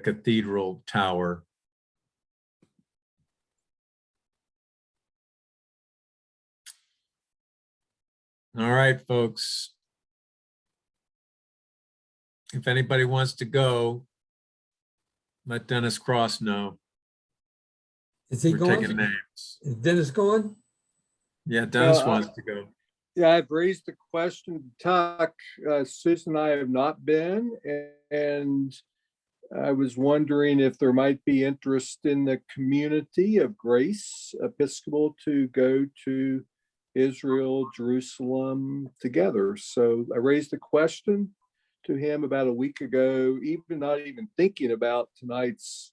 Cathedral Tower. All right, folks. If anybody wants to go, let Dennis Cross know. Is he We're going? taking names. Is Dennis going? Yeah, Dennis Well, wants to go. Yeah, I've raised the question, Tuck. Susan and I have not been, and I was wondering if there might be interest in the community of Grace Episcopal to go to Israel, Jerusalem together. So I raised the question to him about a week ago, not even thinking about tonight's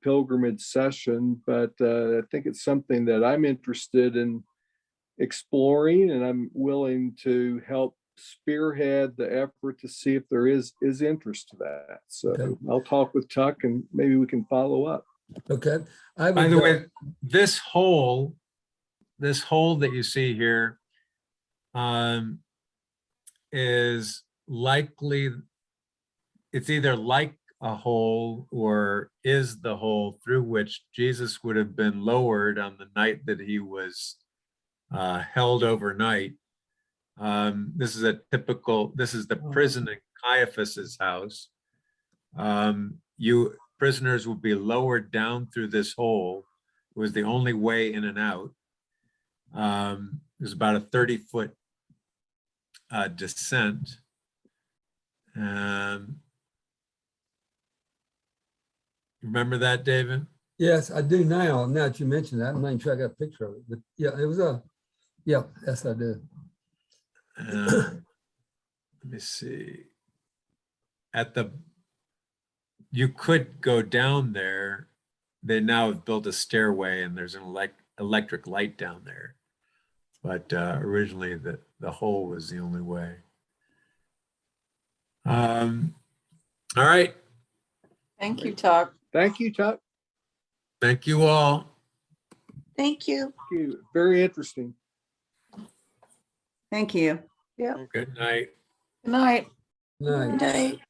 pilgrimage session, but I think it's something that I'm interested in exploring, and I'm willing to help spearhead the effort to see if there is interest to that. So Okay. I'll talk with Tuck and maybe we can follow up. Okay. By the way, this hole that you see here is likely, it's either like a hole or is the hole through which Jesus would have been lowered on the night that he was held overnight. This is the prison in Caiaphas's house. Prisoners would be lowered down through this hole. It was the only way in and out. It was about a 30-foot descent. Remember that, David? Yes, I do now. Now that you mentioned that, I'm not even sure I got a picture of it, but yeah, it was yes, I do. Let me see. You could go down there. They now have built a stairway and there's an electric light down there. But originally the hole was the only way. All right. Thank you, Tuck. Thank you, Tuck. Thank you all. Thank you. Thank you. Very interesting. Thank you. Yeah. Good night. Good night. Night. Good night.